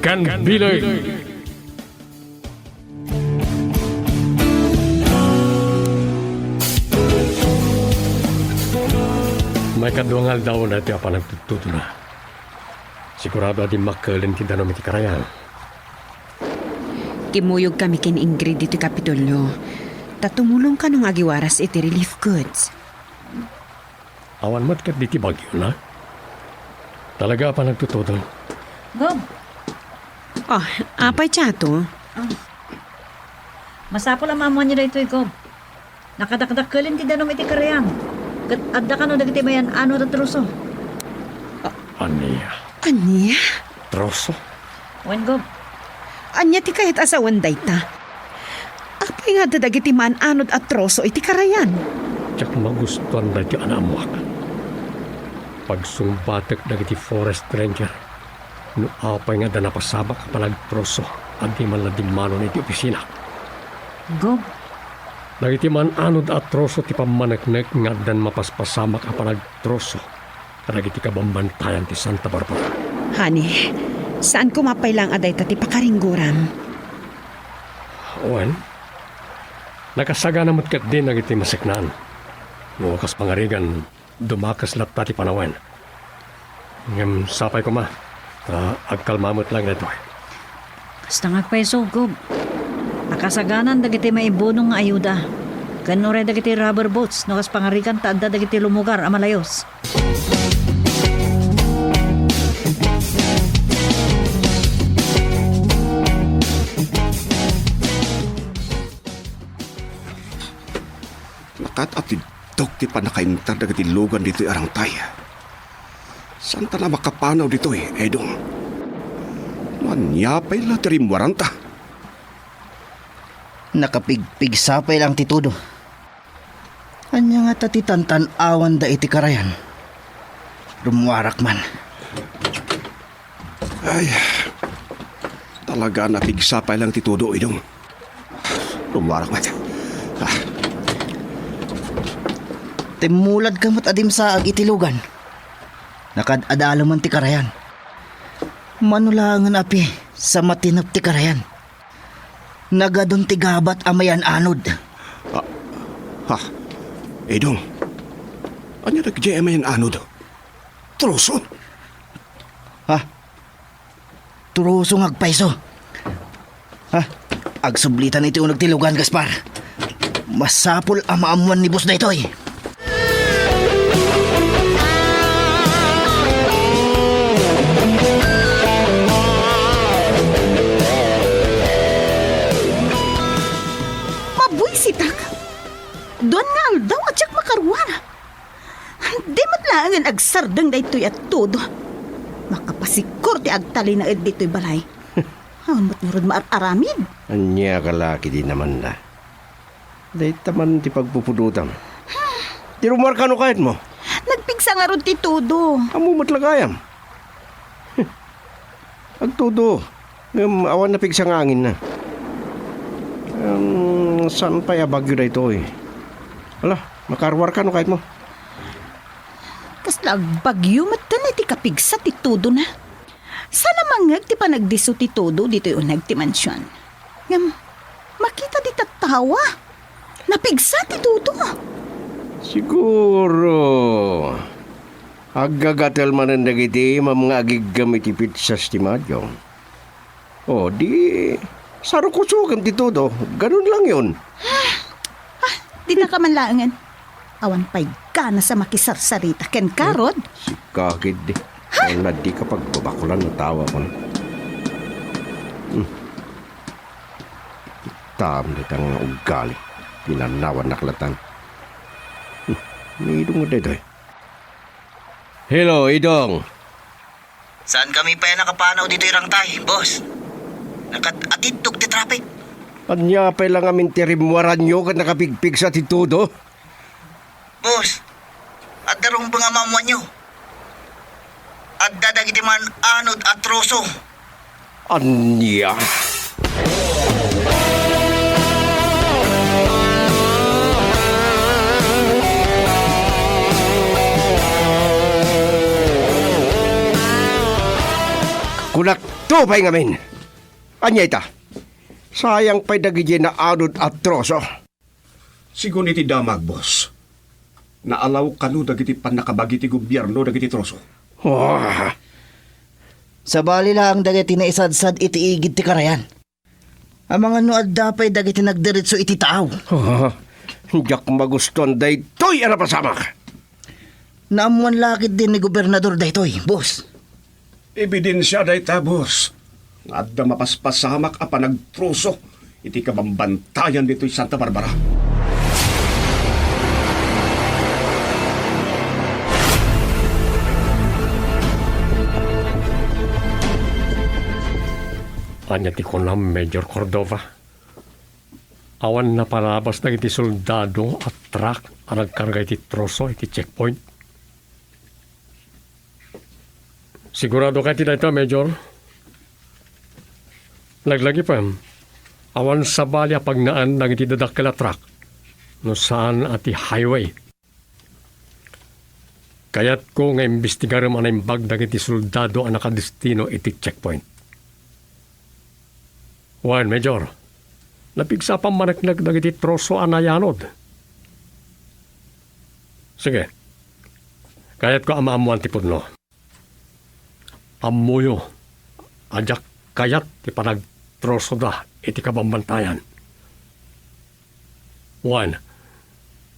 kan bilay. May kadwangal daw na ito apa nagtututo na. Sigurado adi makalin ti danom iti karayan. Kimuyog kami kin Ingrid dito Kapitolyo. Tatumulong ka nung agiwaras iti relief goods. Awan matkat di ti bagyo na. Talaga pa nagtutudon. Gob, Apay, Chato? masapo lamang mo niyo dito, Gob. Nakadakdakalin ti danom iti karayan. Kat adda ka no dagiti mayan anod at troso. Aniya. Anya? Troso. Wen, Gob. Anya ti kahit asawan dayta. Apay nga dadagiti man anod at troso iti karayan. Tsak magustuhan na iti anamuak. Pagsumbatek dagiti forest ranger. No apay nga da napasabak palag troso. Adi man na dimanon iti opisina. Gob, Dagiti man anod at troso ti pamaneknek nga dan mapaspasamak a palag troso. Dagiti kabambantayan ti Santa Barbara. Honey, saan kumapay lang aday ti pakaringguram? Owen, nakasaga namat kat din nagiti masiknaan. Nuwakas pangarigan, dumakas lapta ti panawen. Ngam sapay ko ma, agkalmamot lang na ito. basta nga peso, Gob. Nakasaganan dagiti maibunong nga ayuda. Ganun rin dagiti rubber boats no kas pangarikan taadda dagiti lumugar amalayos. Nakat at dog ti panakaintar dagiti lugan dito arang taya. Saan ta na makapanaw dito Edong? Manyapay la tirim waranta. Nakapigpigsapay lang ti Todo. Anya nga tatitantan awan da iti karayan. Rumwarak man. Ay, talaga napigsapay lang ti Todo, Edong. Lumarak man. Timulad kamot adim sa agitilugan. Nakadadalo man ti karayan. Manulangan api sa matinap ti karayan. Nagadon ti gabat amayan anod. Ha, Edong. Anya nag-GM yan anod? Troso? Ha? Turuso ngagpaiso. Ha? Agsublitan iti unag tilugan, Gaspar. Masapol amaamuan ni Boss na ito Mabuisitak. Doon nga aldaw at siyak makarwana. Di matlaangan agsardang da ito'y at todo. Makapasikur ti agtali na ed dito'y balay. Hamot nga rin maaramid. Anya kalaki di naman na. Dahil taman ti pagpupudutam. Di rumar ka no kahit mo. Nagpigsa nga rin ti todo. Amo matlagayam. Agtudo. Awan na pigsang angin na. Saan pa bagyo na ito Ala, makarwar ka no kahit mo. Kasla bagyo matan ti kapigsa ti todo na. Sana mangag ti panagdiso ti todo dito yung nagtimansyon. Ngam, makita di tatawa. Napigsa ti todo. Siguro. Agagatel man ang nagiti mga agigam itipit sa stimadyong. O, di... Sarukusugan ti todo. Ganun lang yun. Di na ka man laangan. Awan pa'y gana sa makisarsarita ken karod. Si kakid di. Ay na di kapag babakulan na tawa ko na. Tam na itang ugali. Pinanawan naklatan. May idong mo dito eh. Hello, Idong. Saan kami pa yan nakapanaw dito irangtay, boss? Nakatitog ti traffic. Anya pa lang amin tirimwaran nyo kat nakapigpig sa titudo. Boss, at darong pangamamuan nyo. At dadagiti man anod at troso. Anya. Kunak to pa'y ngamin. Anya ita. Sayang pa'y dagiti na anod at troso. Sigun iti damag, boss. Naalaw kanu dagiti panakabagi ti gobyerno dagiti troso. Wah. Sa bali lang dagiti na isadsad iti igid ti karayan. Ang mga nuad dapay dagiti nagdiritso iti tao. Diyak maguston day to'y arapasamak. Naamuan lakit din ni gobernador daytoy, boss. Ebidensya day ta, boss. Adda mapaspasamak a panagtroso iti kabambantayan dito'y Santa Barbara. Anya ti kunam Major Cordova. Awan na palabas na iti soldado at truck ang nagkarga iti troso iti checkpoint. Sigurado ka ti dito, Major? Laglagi pa. Awan sa balya pagnaan ng iti dadakkel a truck no saan ati highway. Kayat ko nga imbestigaram ang imbag ng iti soldado ang nakadestino iti checkpoint. Wan, Major. Napigsa pa manaknag ng iti troso anayanod. Sige. Kayat ko amaamuan ti pudno. Amuyo. Ajak kayat ti panagtroso da iti kabambantayan. Wan.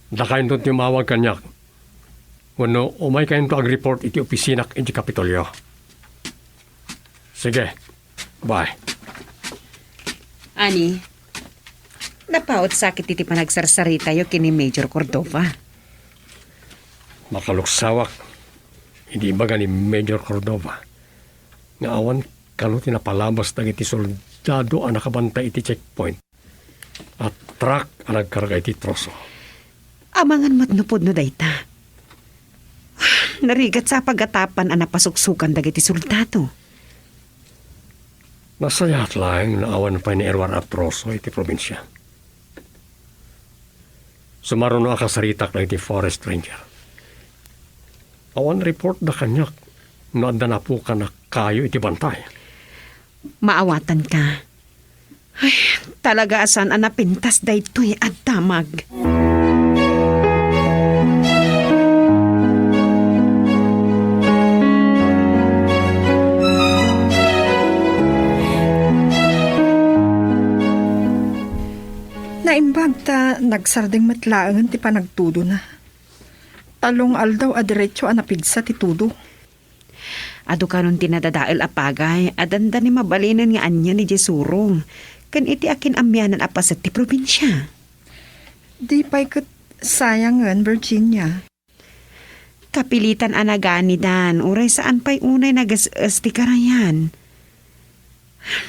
Dakain doon timawag kanyak. Wano umay kayo to ag-report iti opisinak iti Kapitolyo. Sige. Bye. Ani, napaot sakit iti panagsarsarita yo kini Major Cordova. Makaluksawak. Hindi ba ni Major Cordova? Nga awan kano tinapalabas ng iti soldado ang nakabantay iti checkpoint. At truck ang nagkarga iti troso. Amangan matnupod no dayta. Narigat sa pagatapan ang napasuksukan dagiti soldado. Nasayat lang na awan pa ni Erwan at troso iti probinsya. Sumaron no akasaritak na iti forest ranger. Awan report na kanyak no anda na po ka na kayo iti bantay. Maawatan ka. Ay, talaga asan ang napintas daytoy at damag. Naimbag ta nagsarding matlaangan ti panagtudo na. Talong aldaw a diretso a napigsa ti tudo. Ado karon tinadadael apagay, adanda ni mabalinan nga anya ni Jesurong. Kan iti akin amyanan apasat ti probinsya. Di pa'y kat sayangan, Virginia. Kapilitan anagani dan, uray saan pa'y unay nagas-as ti karayan.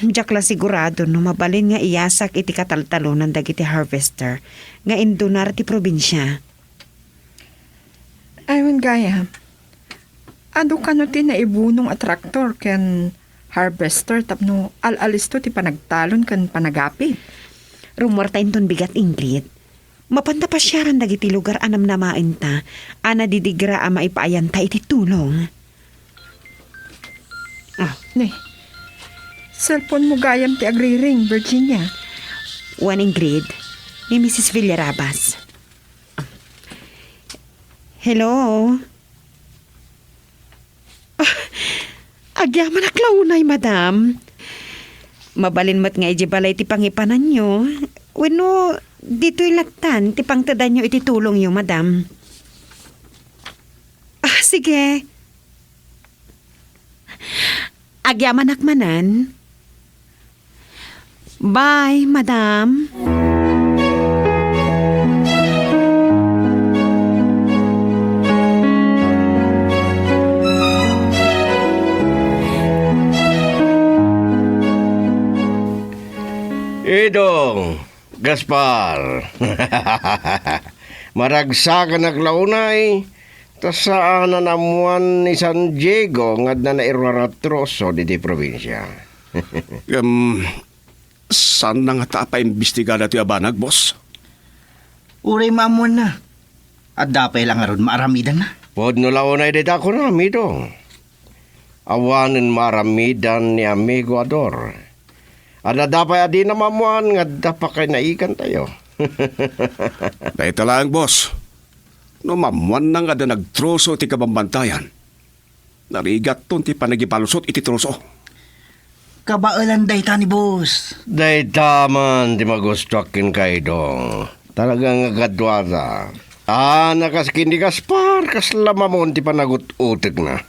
Diyak la sigurado no mabalin nga iyasak iti kataltalunan dagiti harvester nga indunar ti probinsya. Ayun gaya. Ado ka no ti naibunong a traktor ken harvester tapno al-alisto ti panagtalon ken panagapi. Rumor ta inton bigat Ingrid. Mapanta pa siyaran dagiti lugar anam namain ta, ana didigra a maipaayan ta iti tulong. Ne. Cellphone mo gayam ti agri-ring, Virginia. One Ingrid, ni Mrs. Villarabas. Hello? Agyaman aklaunay, madam. Mabalin mo't nga iti balay ti pangipanan nyo. Weno, dito'y latan, ti pangtadan nyo iti tulong nyo, madam. Ah, sige. Agyaman akmanan. Bye, madam. Idong, Gaspar. Maragsakan naglaunay. Tas saan na namuan ni San Diego nga na nairaratroso di probinsya. Saan na nga ta pa-imbestigada ti abanag, boss? Uray mamon na. At dapay lang aron maaramidan na. Pod no launay di ako rami dong. Awanin maramidan ni amigo Ador. Ada dapay adi na mamuan nga dapat kay naikan tayo. Dahil talang, boss. No mamuan na nga da nagtroso ti kabambantayan. Narigat ton ti panagipalusot iti troso. Kabaalan day ta ni boss. Day taman di magustuakin kay dong. Talagang agadwada. Nakas kindi Gaspar, kas lamamon ti panagut-utig na.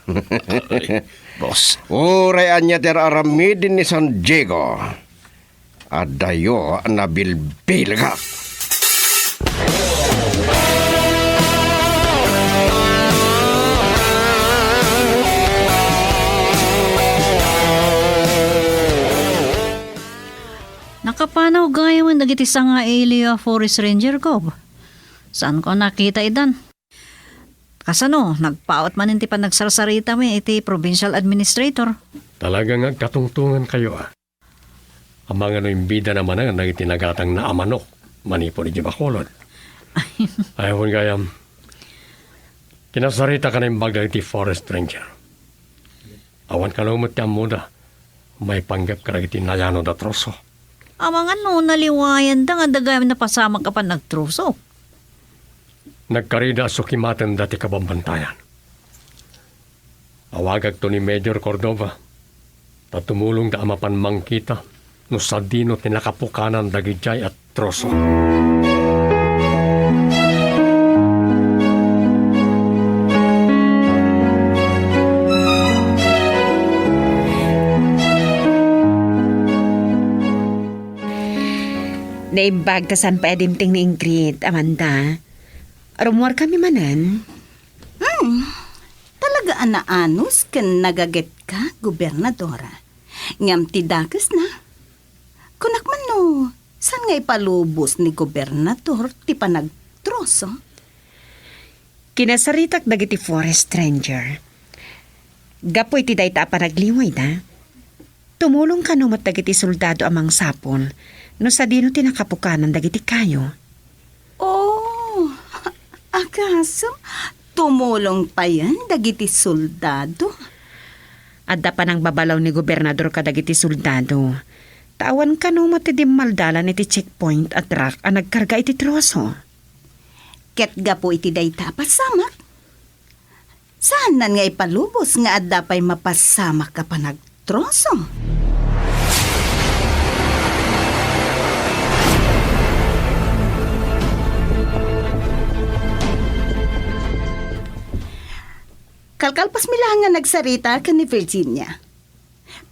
Boss. Uray anya ter aramidin ni San Diego. Adayo na bilbilga. Nakapanaw gaya man dagiti nga area forest ranger ko. Saan ko nakita idan? Kasano, nagpaot man ti pa nagsarsarita mi iti provincial administrator. Talagang agkatungtungan kayo Ang mga imbida naman ang nagitinagatang na amanok. Manipo ni Bacolod. Ayaw gayam. Kinasarita ka na yung bagay ti forest ranger. Awan ka lumot yung muda. May panggap ka na itinayano da troso. Amang naliwayan da nga dagayam na pasama ka pa nagtruso. Nagkarida sukimatan dati kabambantayan. Awagag to ni Major Cordova. Tatumulong da amapan mangkita no sa dino tinakapukanan dagijay at troso. Naimbag ta san paedimting ni Ingrid, Amanda. Rumor kami manan. Talaga anaanos kan nagaget ka, gobernadora. Ngam ti dakas na. Kunak man no, san nga ipalubos ni gobernador ti panagtroso? Kinasaritak dagiti forest ranger. Gapoy ti dayta panagliway da. Tumulong ka numat dagiti soldado amang sapon no sa dino tinakapukanan dagiti kayo. Oh, akaso tumulong pa yan dagiti soldado? Adda pa nang babalaw ni gobernador kadagiti soldado. Tawan ka no matidim maldalan iti checkpoint at truck ang nagkarga iti troso. Ket gapo iti dayta pasamak. Saan nan nga ipalubos nga adda pa'y mapasamak ka pa nagtroso? Kalkalpas mila nga nagsarita ka ni Virginia.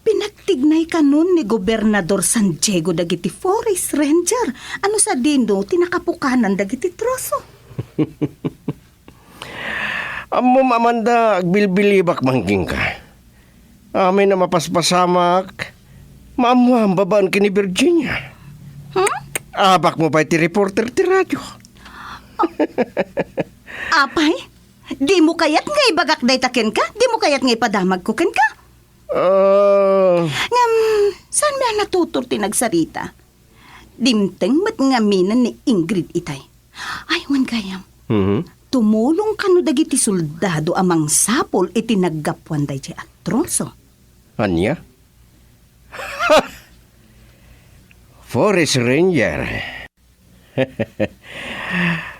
Pinagtignay ka nun ni Gobernador San Diego dagiti forest ranger. Ano sa dindo tinakapukanan dagiti troso? Amom Amanda, agbilbilibak mangking ka. Amin na mapaspasamak. Maamuhan babaan kini Virginia. Abak mo pa iti reporter ti radyo. Apay? Di mo kayat nga ibagak daytaken ka? Di mo kayat nga ipadamag ko ken ka? Ngam, saan ba natutur tinagsarita? Dimteng mat nga minan ni Ingrid itay. Ay, wan kayam. Tumulong ka no dagiti soldado amang sapol iti naggapwan day at troso. Anya? Forest Ranger.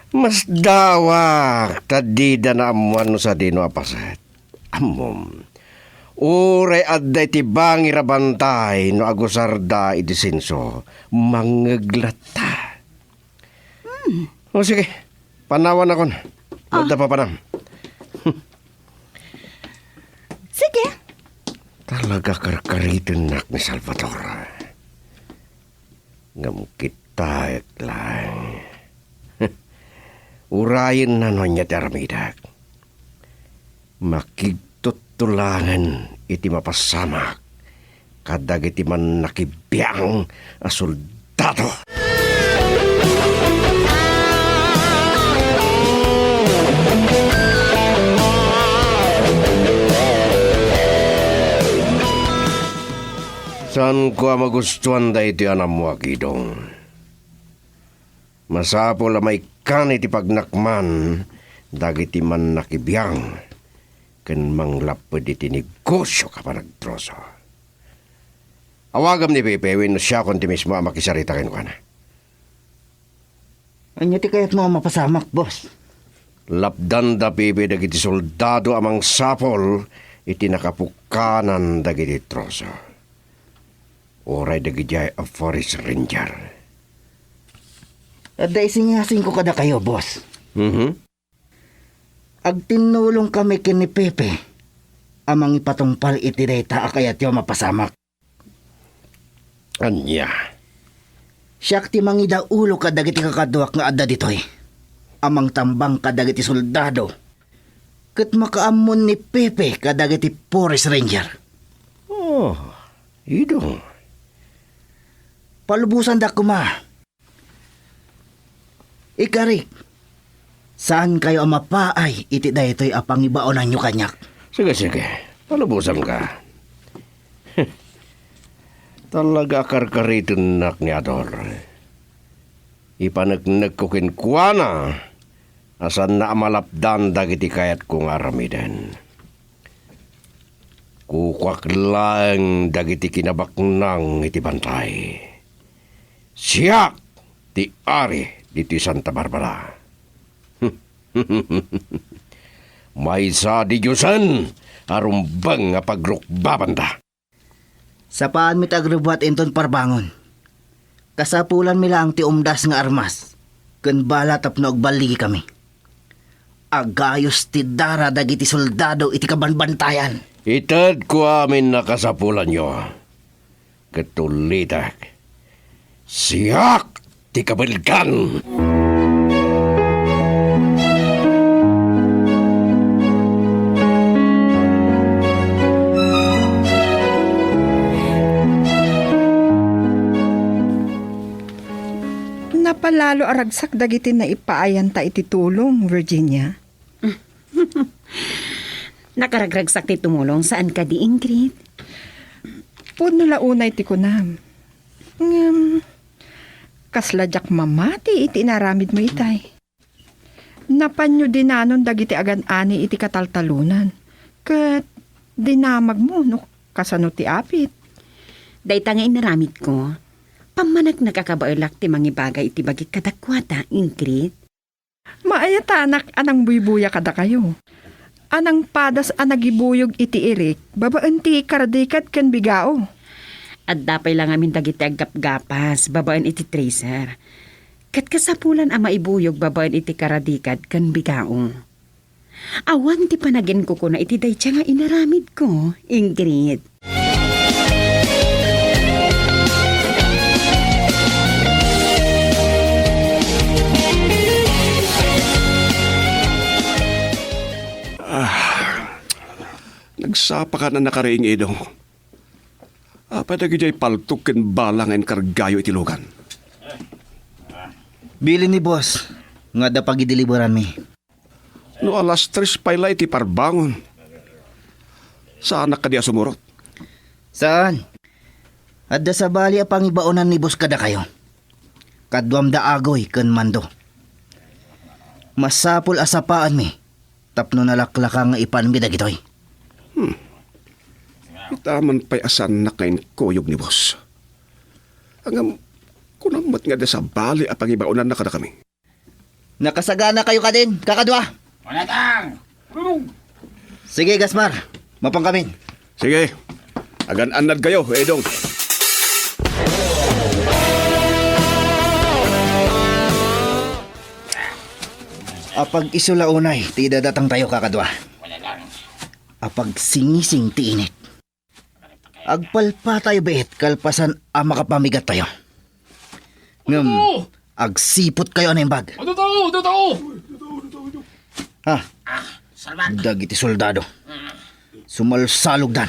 Mas dawak tadida na amuan no sa dino apasat. Amom. Uray adday ti bangi rabantay no agusarda idisenso mangeglata. O sige, panawan akon. Nada pa panam. Sige. Talaga karkaritin nak ni Salvador. Ngam kita lang. Urayin na nonya ti aramidak. Makigtutulangan iti mapasamak. Kadag iti man nakibiyang a soldado. Saan ko magustuhan da iti anam mo akidong? Masapol na may kan iti pagnakman dagiti man nakibiyang ken manglapod iti negosyo ka pa nagtroso. Awagam ni Pepe when siya kon ti mismo makisarita ken kana. Anya ti kayat mo mapasamak, boss? Lapdan da Pepe dagiti soldado amang sapol iti nakapukanan dagiti troso. Oray dagijay a forest ranger. Ada isingasing ko kada kayo, boss. Ag tinulong kami kini Pepe. Amang ipatungpal iti data akayat yo mapasamak. Anya. Siyak ti mangida ulo kadagiti kakaduak nga adda ditoy. Amang tambang kadagiti soldado. Ket makaamon ni Pepe kadagiti forest ranger. Oh, idong. Palubusan da kuma. Ikarik, saan kayo ang mapaay iti daytoy apang ibaonan nyo kanyak? Sige, sige. Palubusan ka. Talaga karkaritin nak ni Ador. Ipanagnak ko kinkwana. Asan na malapdan dagiti kayat kong aramiden. Kukwak lang dagiti kinabaknang iti bantay. Siyak ti ari diti Santa Barbara. May sa di Diyosan arumbang nga pagrukbabanda. Sapaan mit agrubuat inton parbangon. Kasapulan mi lang ti umdas nga armas. Ken bala tapno og baligi kami. Agayos ti dara dagiti soldado iti kabanbantayan. Itad ko amin nakasapulan nyo. Katulitak. Siyak ti kabalgan. Napalalo aragsak dagiti na ipaayan ta iti tulong, Virginia. Nakaragragsak ti tumulong saan ka di, Ingrid? Puno launay ti kunam. Kasladyak mamati iti inaramid mo itay. Napanyo dinanon dagiti agan-ani iti kataltalunan. Kat dinamag mo no kasano ti apit. Dayta nga inaramid ko, pamanak nakakabaulak ti mangibagay iti bagit kadakwata, Ingrid. Maayata anak anang buybuya kada kayo. Anang padas anagibuyog iti irik, babaan ti karadikat ken bigao. At dapay lang amin dagiti agapgapas, babaan iti tracer. Kat kasapulan ang maibuyog babaan iti karadikad kan bigaong. Awan ti panagin ko na iti daytya nga inaramid ko, Ingrid. Nagsapa ka na nakaraing idong. Padagi jay paltok ken balang en kargayo iti lugan. Bili ni boss, nga da pagidiliburan mi. No alas 3 payla iti parbangon. Saan ka diya sumurot? Saan? Adda sa bali apang ibaonan ni boss kada kayo. Kadwam da agoy ken mando. Masapul asapaan mi. Tapno nalaklaka nga ipan mi dagitoy. Itaman pa'y asan na kain koyog ni boss. Ang kunamat nga da sa bali apang ibaunan na kada kami. Nakasagana kayo ka din, kakadwa. Sige, Gaspar. Mapang kami. Sige, agan-anad kayo, Edong. Apag isula unay, ti dadatang tayo kakadwa. Apag singising ti init. Agpalpa tayo bet, kalpasan ang makapamigat tayo. Agsipot kayo na yung bag. Ha? Dagiti soldado. Sumalsalugdan.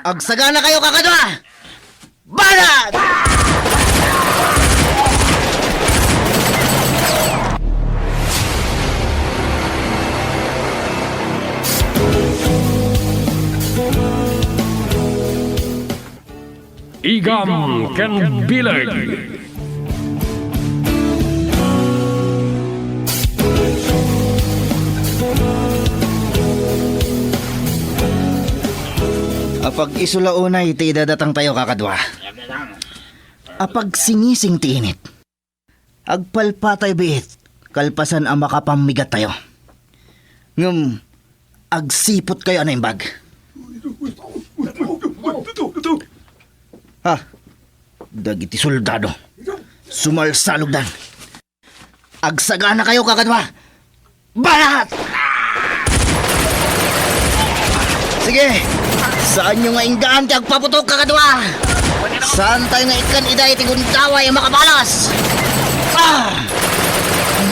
Agsagana kayo kakadwa! Banat! Igam Ken Bilag. Apag isula unay, ti dadatang tayo kakadwa. Apag singising ti init. Agpalpa tayo biit, kalpasan ang makapamigat tayo. Agsipot kayo na yung bag. Ha? Dagiti soldado. Sumalsalugdan. Agsagana kayo kakadwa. Banat! Sige, saan nyo nga inggaan ti agpaputok kakadwa? Saan tayo nga ikan iday ti gundaway ang makabalas?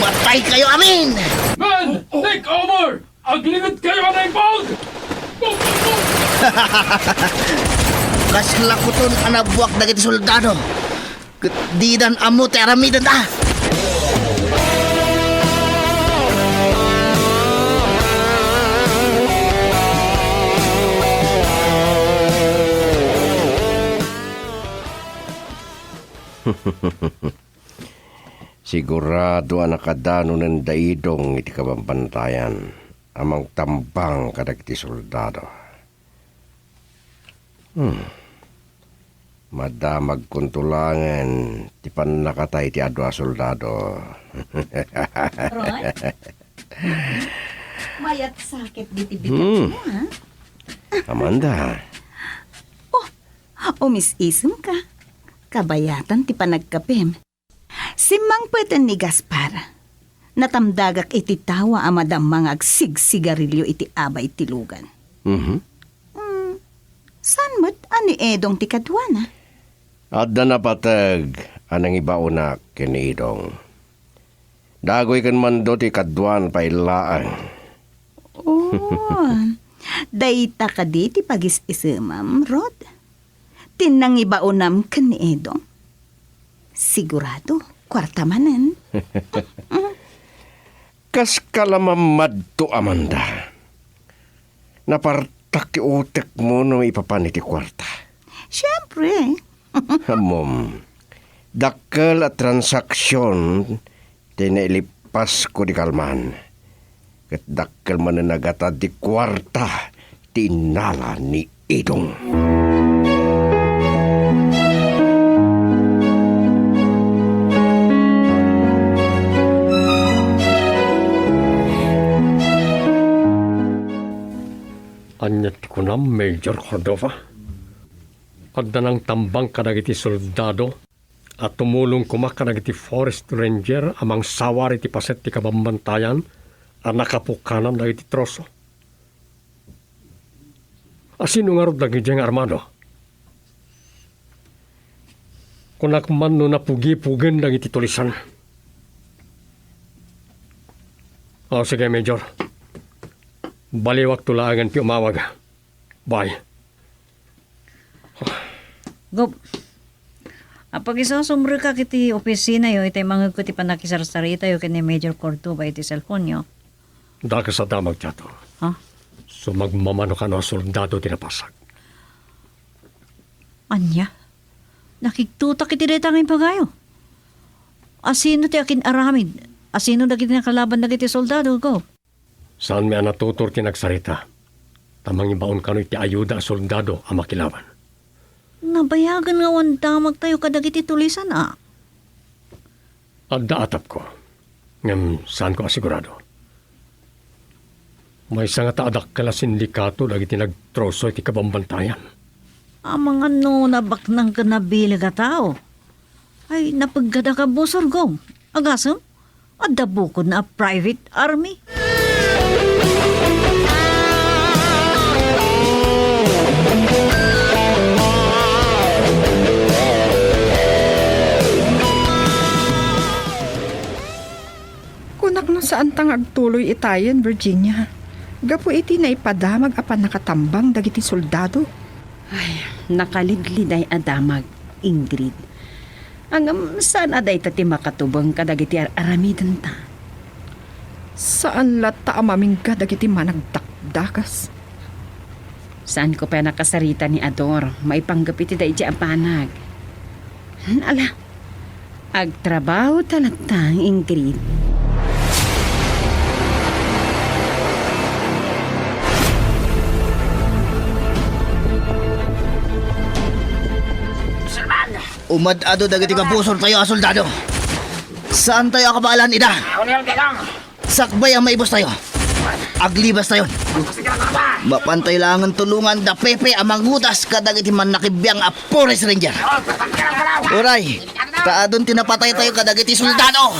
Matay kayo amin! Men, take over! Aglingid kayo na yung bag! Kaslakuton anabuak dagiti soldado. Didan amo ti aramidan ta. Sigurado ang nakadano ng daidong iti kabambantayan amang tambang kadagiti soldado. Madamag kuntulangan ti panakatay ti adwa soldado. Mayat sakit di bigat mo, ha? Amanda, O Miss ka. Kabayatan ti panagkapim. Simang pweten ni Gaspar. Natamdagak iti tawa amadam mga agsigsigarilyo iti abay tilugan. San mo't ani Edong ti kadwana? adda na patag anang ibauna kinidong. Dagoy kan mando ti kadwan pailaan. Dayta ka di ti pagis-isamam, Rod. Tinang ibaunam ken ni Edong. Sigurado, kwartamanen. Kas kalamamad to Amanda. Napartak ti utek mo no ipapaniti kwarta. Siyempre. Hamom, dakkel at transaksyon tinailipas ko di kalman. Kat dakkel mananagata di kwarta tinala ni Idong. Anyat ko na, Major Cordova. Adda ng tambang kadagiti soldado at tumulong kumakanagiti forest ranger amang sawari ti paset ti kabambantayan a nakapukanan dagiti troso. Asino nga rod dagiti armado? Kunakman no napugi-pugen dagiti tulisan. O sige, Major. Baliwak tulaangan pi umawag. Bye. Gob, apag isasumbre ka kiti opisina yo, itay mga kuti panakisarsarita yo kini Major Cordova iti cellphone yo. Daka sa damag tiyato. Ha? So magmamano ka no soldado tinapasag. Anya? Nakiktutak iti retang yung pagayo. Asino ti akin aramid? Asino dagiti nakalaban dagiti soldado, Gob? Saan may anatutor tinagsarita? Tamang ibaon ka no iti ayuda soldado ang makilaban. Nabayagan nga wandamag tayo kadagiti tulisan Adda atap ko. Ngam saan ko asigurado? May nga taadak kala sindikato dagiti nagtroso iti kabambantayan. Amang ano nabak ng kanabili ka tao. Ay napagkada ka busor gom. Agasam, adabukod na private army. Kunak no saan tang agtuloy itayan, Virginia. Gapo iti na ipadamag apan nakatambang dagiti soldado. Ay, nakalidlid ay adamag, Ingrid. Ang saan aday tati makatubang kadagiti aramidan ta? Saan lata amaming ka dagiti managdakdakas? Saan ko pa nakasarita ni Ador? Maipanggap iti da iti apanag. Ala, agtrabaho talata, Ingrid. Umadado dagiti kabusor tayo a soldado. Saan tayo akabalan ida? Sakbay ang maibos tayo. Aglibas tayo. Mapantay lang ang tulungan da Pepe ang mangutas kadagiti man nakibiyang a forest ranger. Uray, taadon tinapatay tayo kadagiti soldado.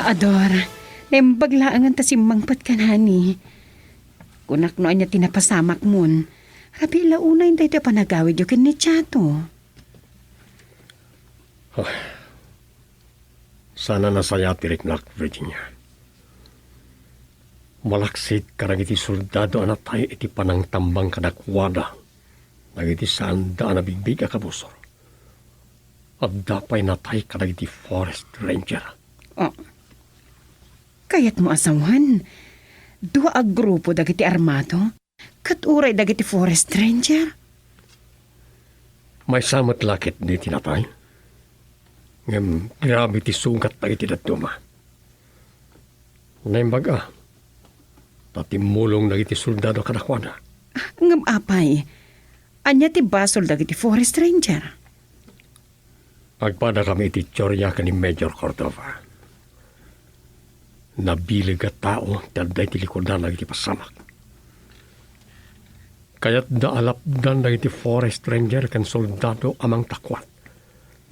Ador, nembaglaangan ta simmangpat kanani. Kunak no anya tinapasamak mun. Rabi launa hindi tayo panagawid yung ni Chato. Sana nasaya tirik nak, Virginia. Malaksit karang iti soldado anak tayo iti panang tambang kadakwada. Nagiti saan daan na bigbig akabusor. At dapay na tayo karang iti forest ranger. Oh. Kayat mo asawan. Dua ag grupo dagiti armado. Kat uray dagiti forest ranger. May samat lakit di tinatay. Ngam grabe ti sugat na iti datuma. Naimbaga, tatimulong dagiti soldado kadakwada. Ngam apay. Anya ti basol dagiti forest ranger. Agpada kami iti tsorya ka ni Major Cordova. Nabilig at tao taday tilikodan na iti pasamak. Kaya't daalapdan na iti forest ranger kan soldado amang takwat.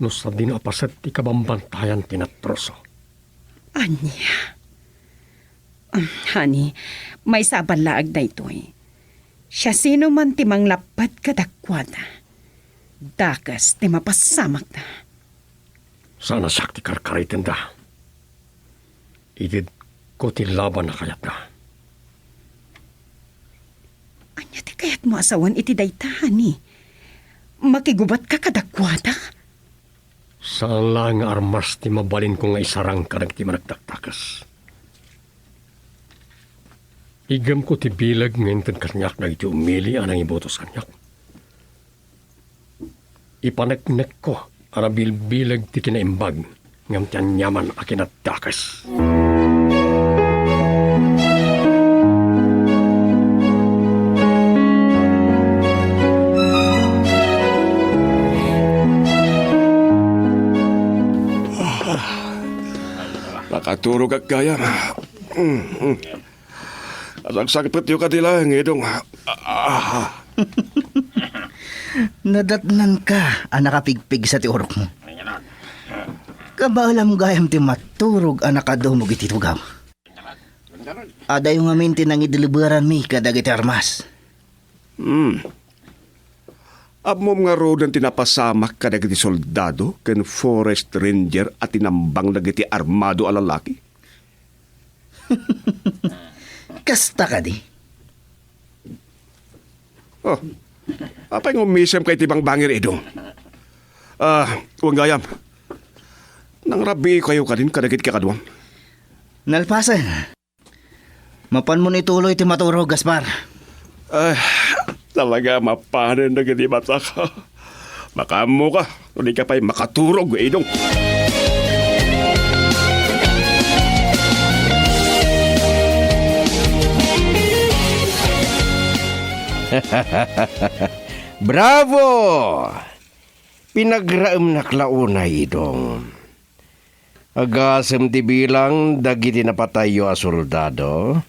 No sa dinapasat ti kabambantayan tinatroso. Anya. Honey, may sabalaag na ito eh. Siya sino man timang lapat kadakwada. Dakas ti mapasamak na. Sana sakti karkaritin da. Itid ko ti laban na kayat na. Anya ti kayat mo asawan iti daytahan ni. Makigubat ka kadakwada? Saan lang nga armas ti mabalin ko nga isarang kadang ti managtaktakas. Igam ko ti bilag ngintid kanyak na iti umili anang ibotos kanyak. Ipaneknek ko arabil-bilag ti kinaimbag ngam tiyan yaman akinatakas. Nakaturog at gaya. Asag-sagpit yung kadila, ngidong. Nadatnan ka ang nakapigpig sa tiurok mo. Kabalam gayam ti maturog ang nakadumog iti tugaw. Ada yung amin tinang idiliberan mi kadagiti armas. Abmom nga rodan tinapasamak ka dagiti soldado ken forest ranger at tinambang dagiti armado a lalaki. Kasta ka di. Oh, apay ngumisem kay tibang bangir idong. Huwag gayam. Nang rabi kayo ka din kadagit kakadwang. Nalpasan. Mapan mo nituloy ti maturog, Gaspar. Talaga mapanan na gani mata ka. Makamo ka. Hindi ka pa'y makaturog, idong. Bravo! Pinagraem na klaunay idong. Agasem ti bilang dagiti napatayo a soldado.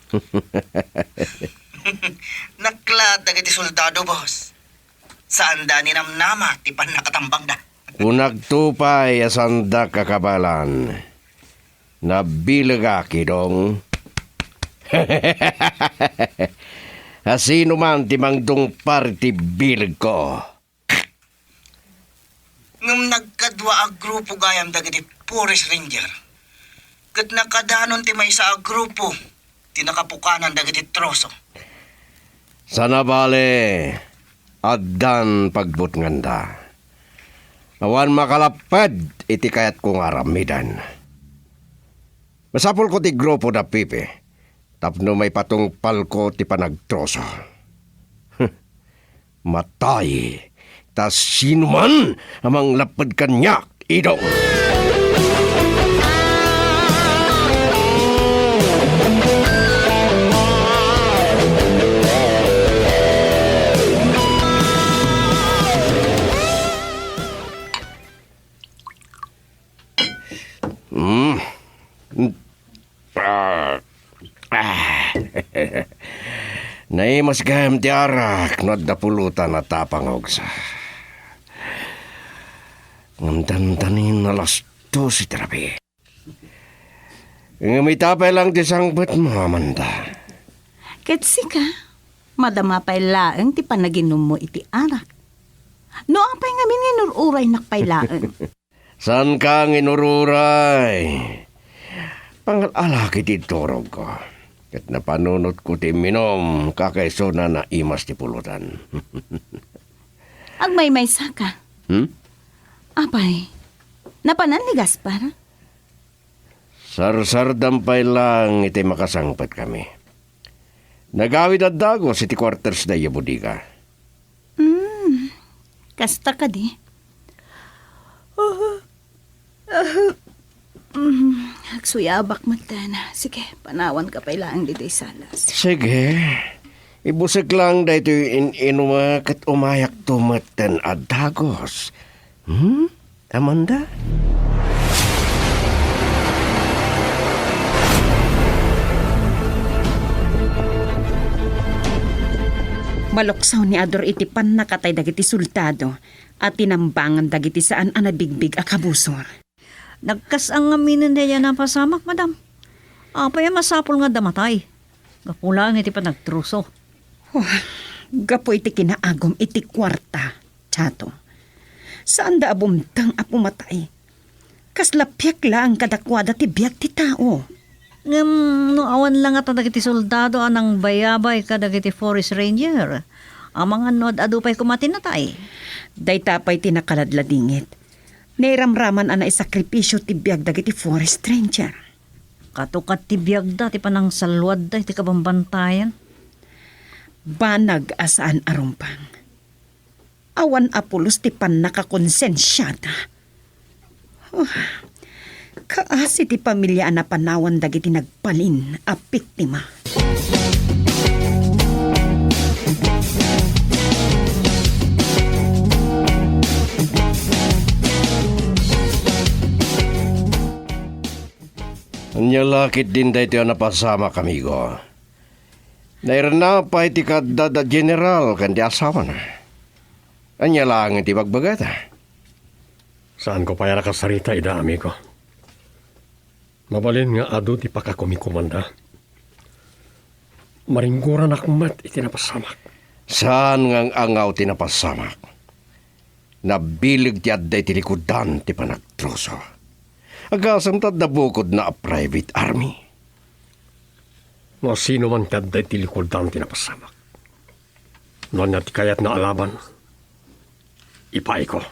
Naklat dagiti soldado, boss. Saan da ni namnama, ti pan nakatambang da. Unagtupay asanda kakabalan. Nabilag akidong. Asino man timangdong party bilag ko. Ngam nagkadwa a grupo gayam dagiti Forest Ranger. Kat nakadanon ti may sa a grupo, tinakapukanan dagiti troso. Sana bale, addan pagbut nganda. Awan makalapad, iti kayat kong aramidan. Masapol ko ti grupo na pipi. Tapno may patong palko ti panagtroso. Matay. Tas sino man amang lapad kanyak, idong. Naimas gayam ti arak, nadapulutan na tapangog sa. Ngamdantanin na alas 12 terapi. Ngamitapay lang ti sangbat mo, Amanda. Ketsi ka, madama pa'y laeng ti panaginom mo iti arak. No, apay ngamin nga nururay nakpay laeng. San ka inururay? Pangalala kiti torog ko. Kat napanunot ko ti minom, kakaiso na imas ti pulutan. Agmay-may saka. Apay, napanan ni Gaspar? Sarsar dampay lang iti makasangpat kami. Nagawid at dagos iti quarters na yabudika. Kasta ka di. Agsuyabak magtana. Sige, panawan ka pa ilang dito salas. Sige. Ibusag lang dahito inuma kat umayak tumatan at dagos. Amanda? Maloksaw ni Ador iti pan nakatay dagiti sultado at tinambangan dagiti saan anabigbig a kabusor. Nagkasang aminin niya na pasamak, madam. Apay masapol nga damatay. Gapulang iti pa nagtruso. Gapo iti kinaagom iti kwarta, Chato. Saan da abumtang a pumatay? Kaslapyak lang kadakwada ti biyak ti tao. No awan lang at dagiti soldado anang bayabay ka dagiti Forest Ranger. Amang anod adupay kumatinatay. Daytapay tinakaladladingit. Nairamraman ana isakripisyo ti biyak dagiti Forest Ranger. Katukat ti biyag da, ti panang salwad da, ti kabambantayan. Banag asaan arumpang. Awan apulos ti pan nakakonsensyata. Kaasi ti pamilya na panawan dagiti nagpalin a biktima. Anya lakit din dahito na napasama kamigo. Nairana pa iti kadada general kandi asawa na. Anya lang iti bagbagata. Saan ko pa nakasarita, ida, amigo? Mabalin nga ado ti pakakumikumanda. Maringguran akmat iti napasamak. Saan ngang angaw ti napasamak? Nabilig ti adday ti likudan ti panagtroso. Agasam tad nabukod na a private army. No sino man kaday ti likudan ti napasamak. No niya ti kayat na alaban. Ipay ko.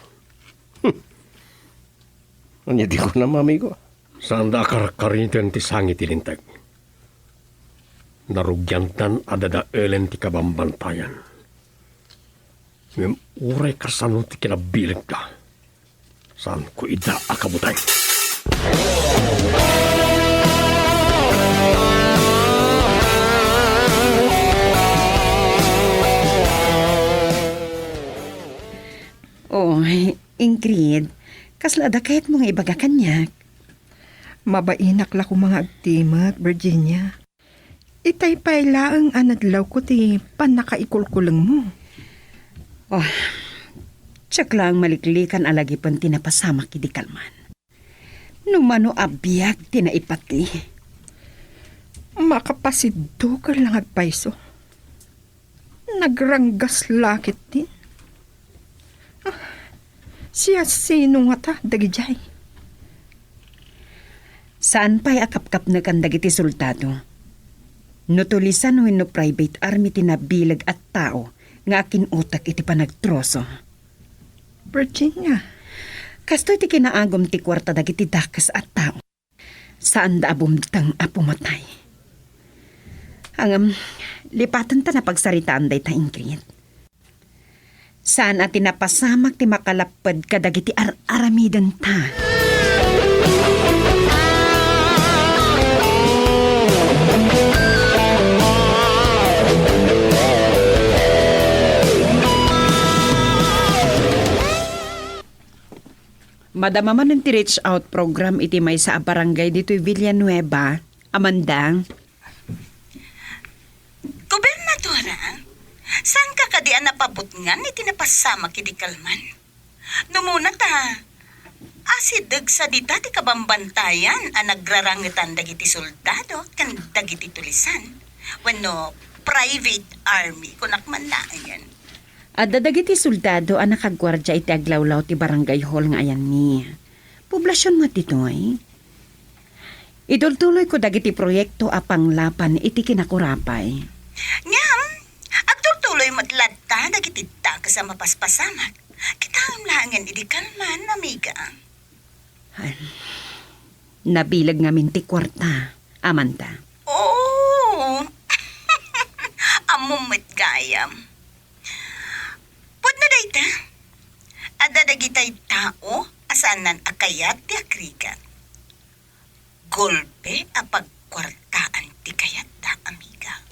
Anya di ko na mamigo. Saan da akarakarinten ti sangi ti lintag. Narugyantan adada elen ti kabambantayan. Ngem uray kasano ti kinabilig ka. Saan ko ida akabutay. Ingrid, kaslada kahit mga ibaga kanyak. Mabainak la ko mga agtimat, Virginia. Itay payla ang anadlaw ko ti panakaikulkulang mo. Oh, tsak lang maliklikan alagi pang tinapasamak kidi kalman. Numano abiyag tinaipatli. Makapasiddo ka lang agpaiso. Nagranggas lakit din. Ah, siya sino nga ta, dagijay. Saan pa'y akap-kap na kan dagiti sultado? Nutulisan no private army tinabilag at tao nga akin utak iti panagtroso. Virginia, Kasto iti kinaagom ti kwarta dagiti dakas at tao. Saan da abumtang apumatay. Lipatan ta na pagsaritaan day ta Ingrid. Saan at tinapasamak ti makalapad kadagiti aramidan ta. Madama man ti reach out program iti may sa barangay dito Villanueva, Amandang. Gobernadora, saan ka kadian napabutngan iti napasama kidi kalman? Numuna ta, asidag sa dita ti kabambantayan ang nagrarangitan dagiti soldado kan dagiti tulisan. Wano, private army kunakman na yan. At dadagiti soldado ang nakagwardya iti aglawlaw ti barangay hall nga ayan ni. Poblasyon mo titoy. Idultuloy ko dagiti proyekto a panglapan iti kinakurapay. Ngam, agtutuloy matladta dagiti ta sa mapaspasamak. Kita ang langan idi kalman, amiga. Nabilag ngamin ti kwarta, Amanda. Oh, amumit gayam. Pud na dayta. Ada dagitay tao asanan akayat ti akrikat. Golpe a pagkwartaan ti kayat da, amiga.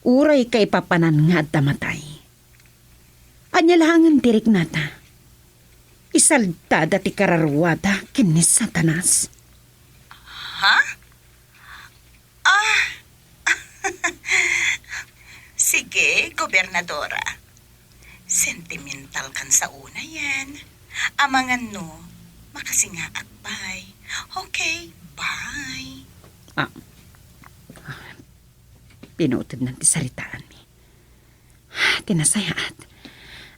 Uray kay papanan nga at tamatay. Anya lang tirik nata. Isaltada ti kararwada kinis satanas. Ha? Ah, sige, gobernadora. Sentimental kan sa una yan. Amangan no, makasinga akbay. Okay, bye. Pinuotod ng tisaritaan mi. Tinasayaat.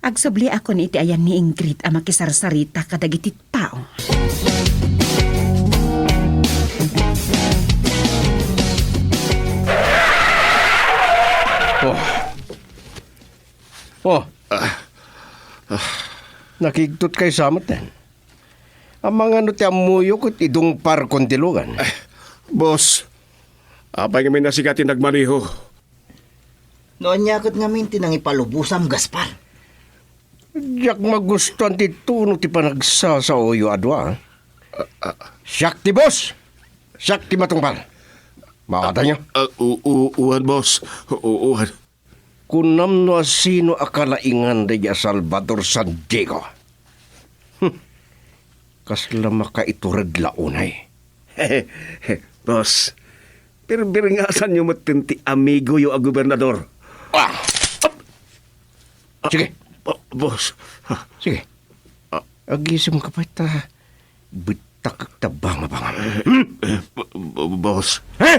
Agsubli ako ni iti ayan ni Ingrid ang makisarsarita kadagiti tao. Nakigtot kay samat din. Ang mga no ti amuyo ko't idong par kondilugan. Boss, apay kami nasikatin nagmaniho. Noon niya akot ngamin tinang ipalubusam, Gaspar. Diyak magustuhan ti tuno ti panagsasaoyo adwa. Siyak ti boss! Siyak ti matungpal. Makata nyo? Uwan, boss. Uwan. Kunam no asino akalaingan de Salvador San Diego. Kasla makaitured launay. Boss, pirbiringasan nyo matinti amigo yung gobernador. Sige, Boss. sige. Agising ka pa ita. Bitak tabang-abang. Boss. Eh?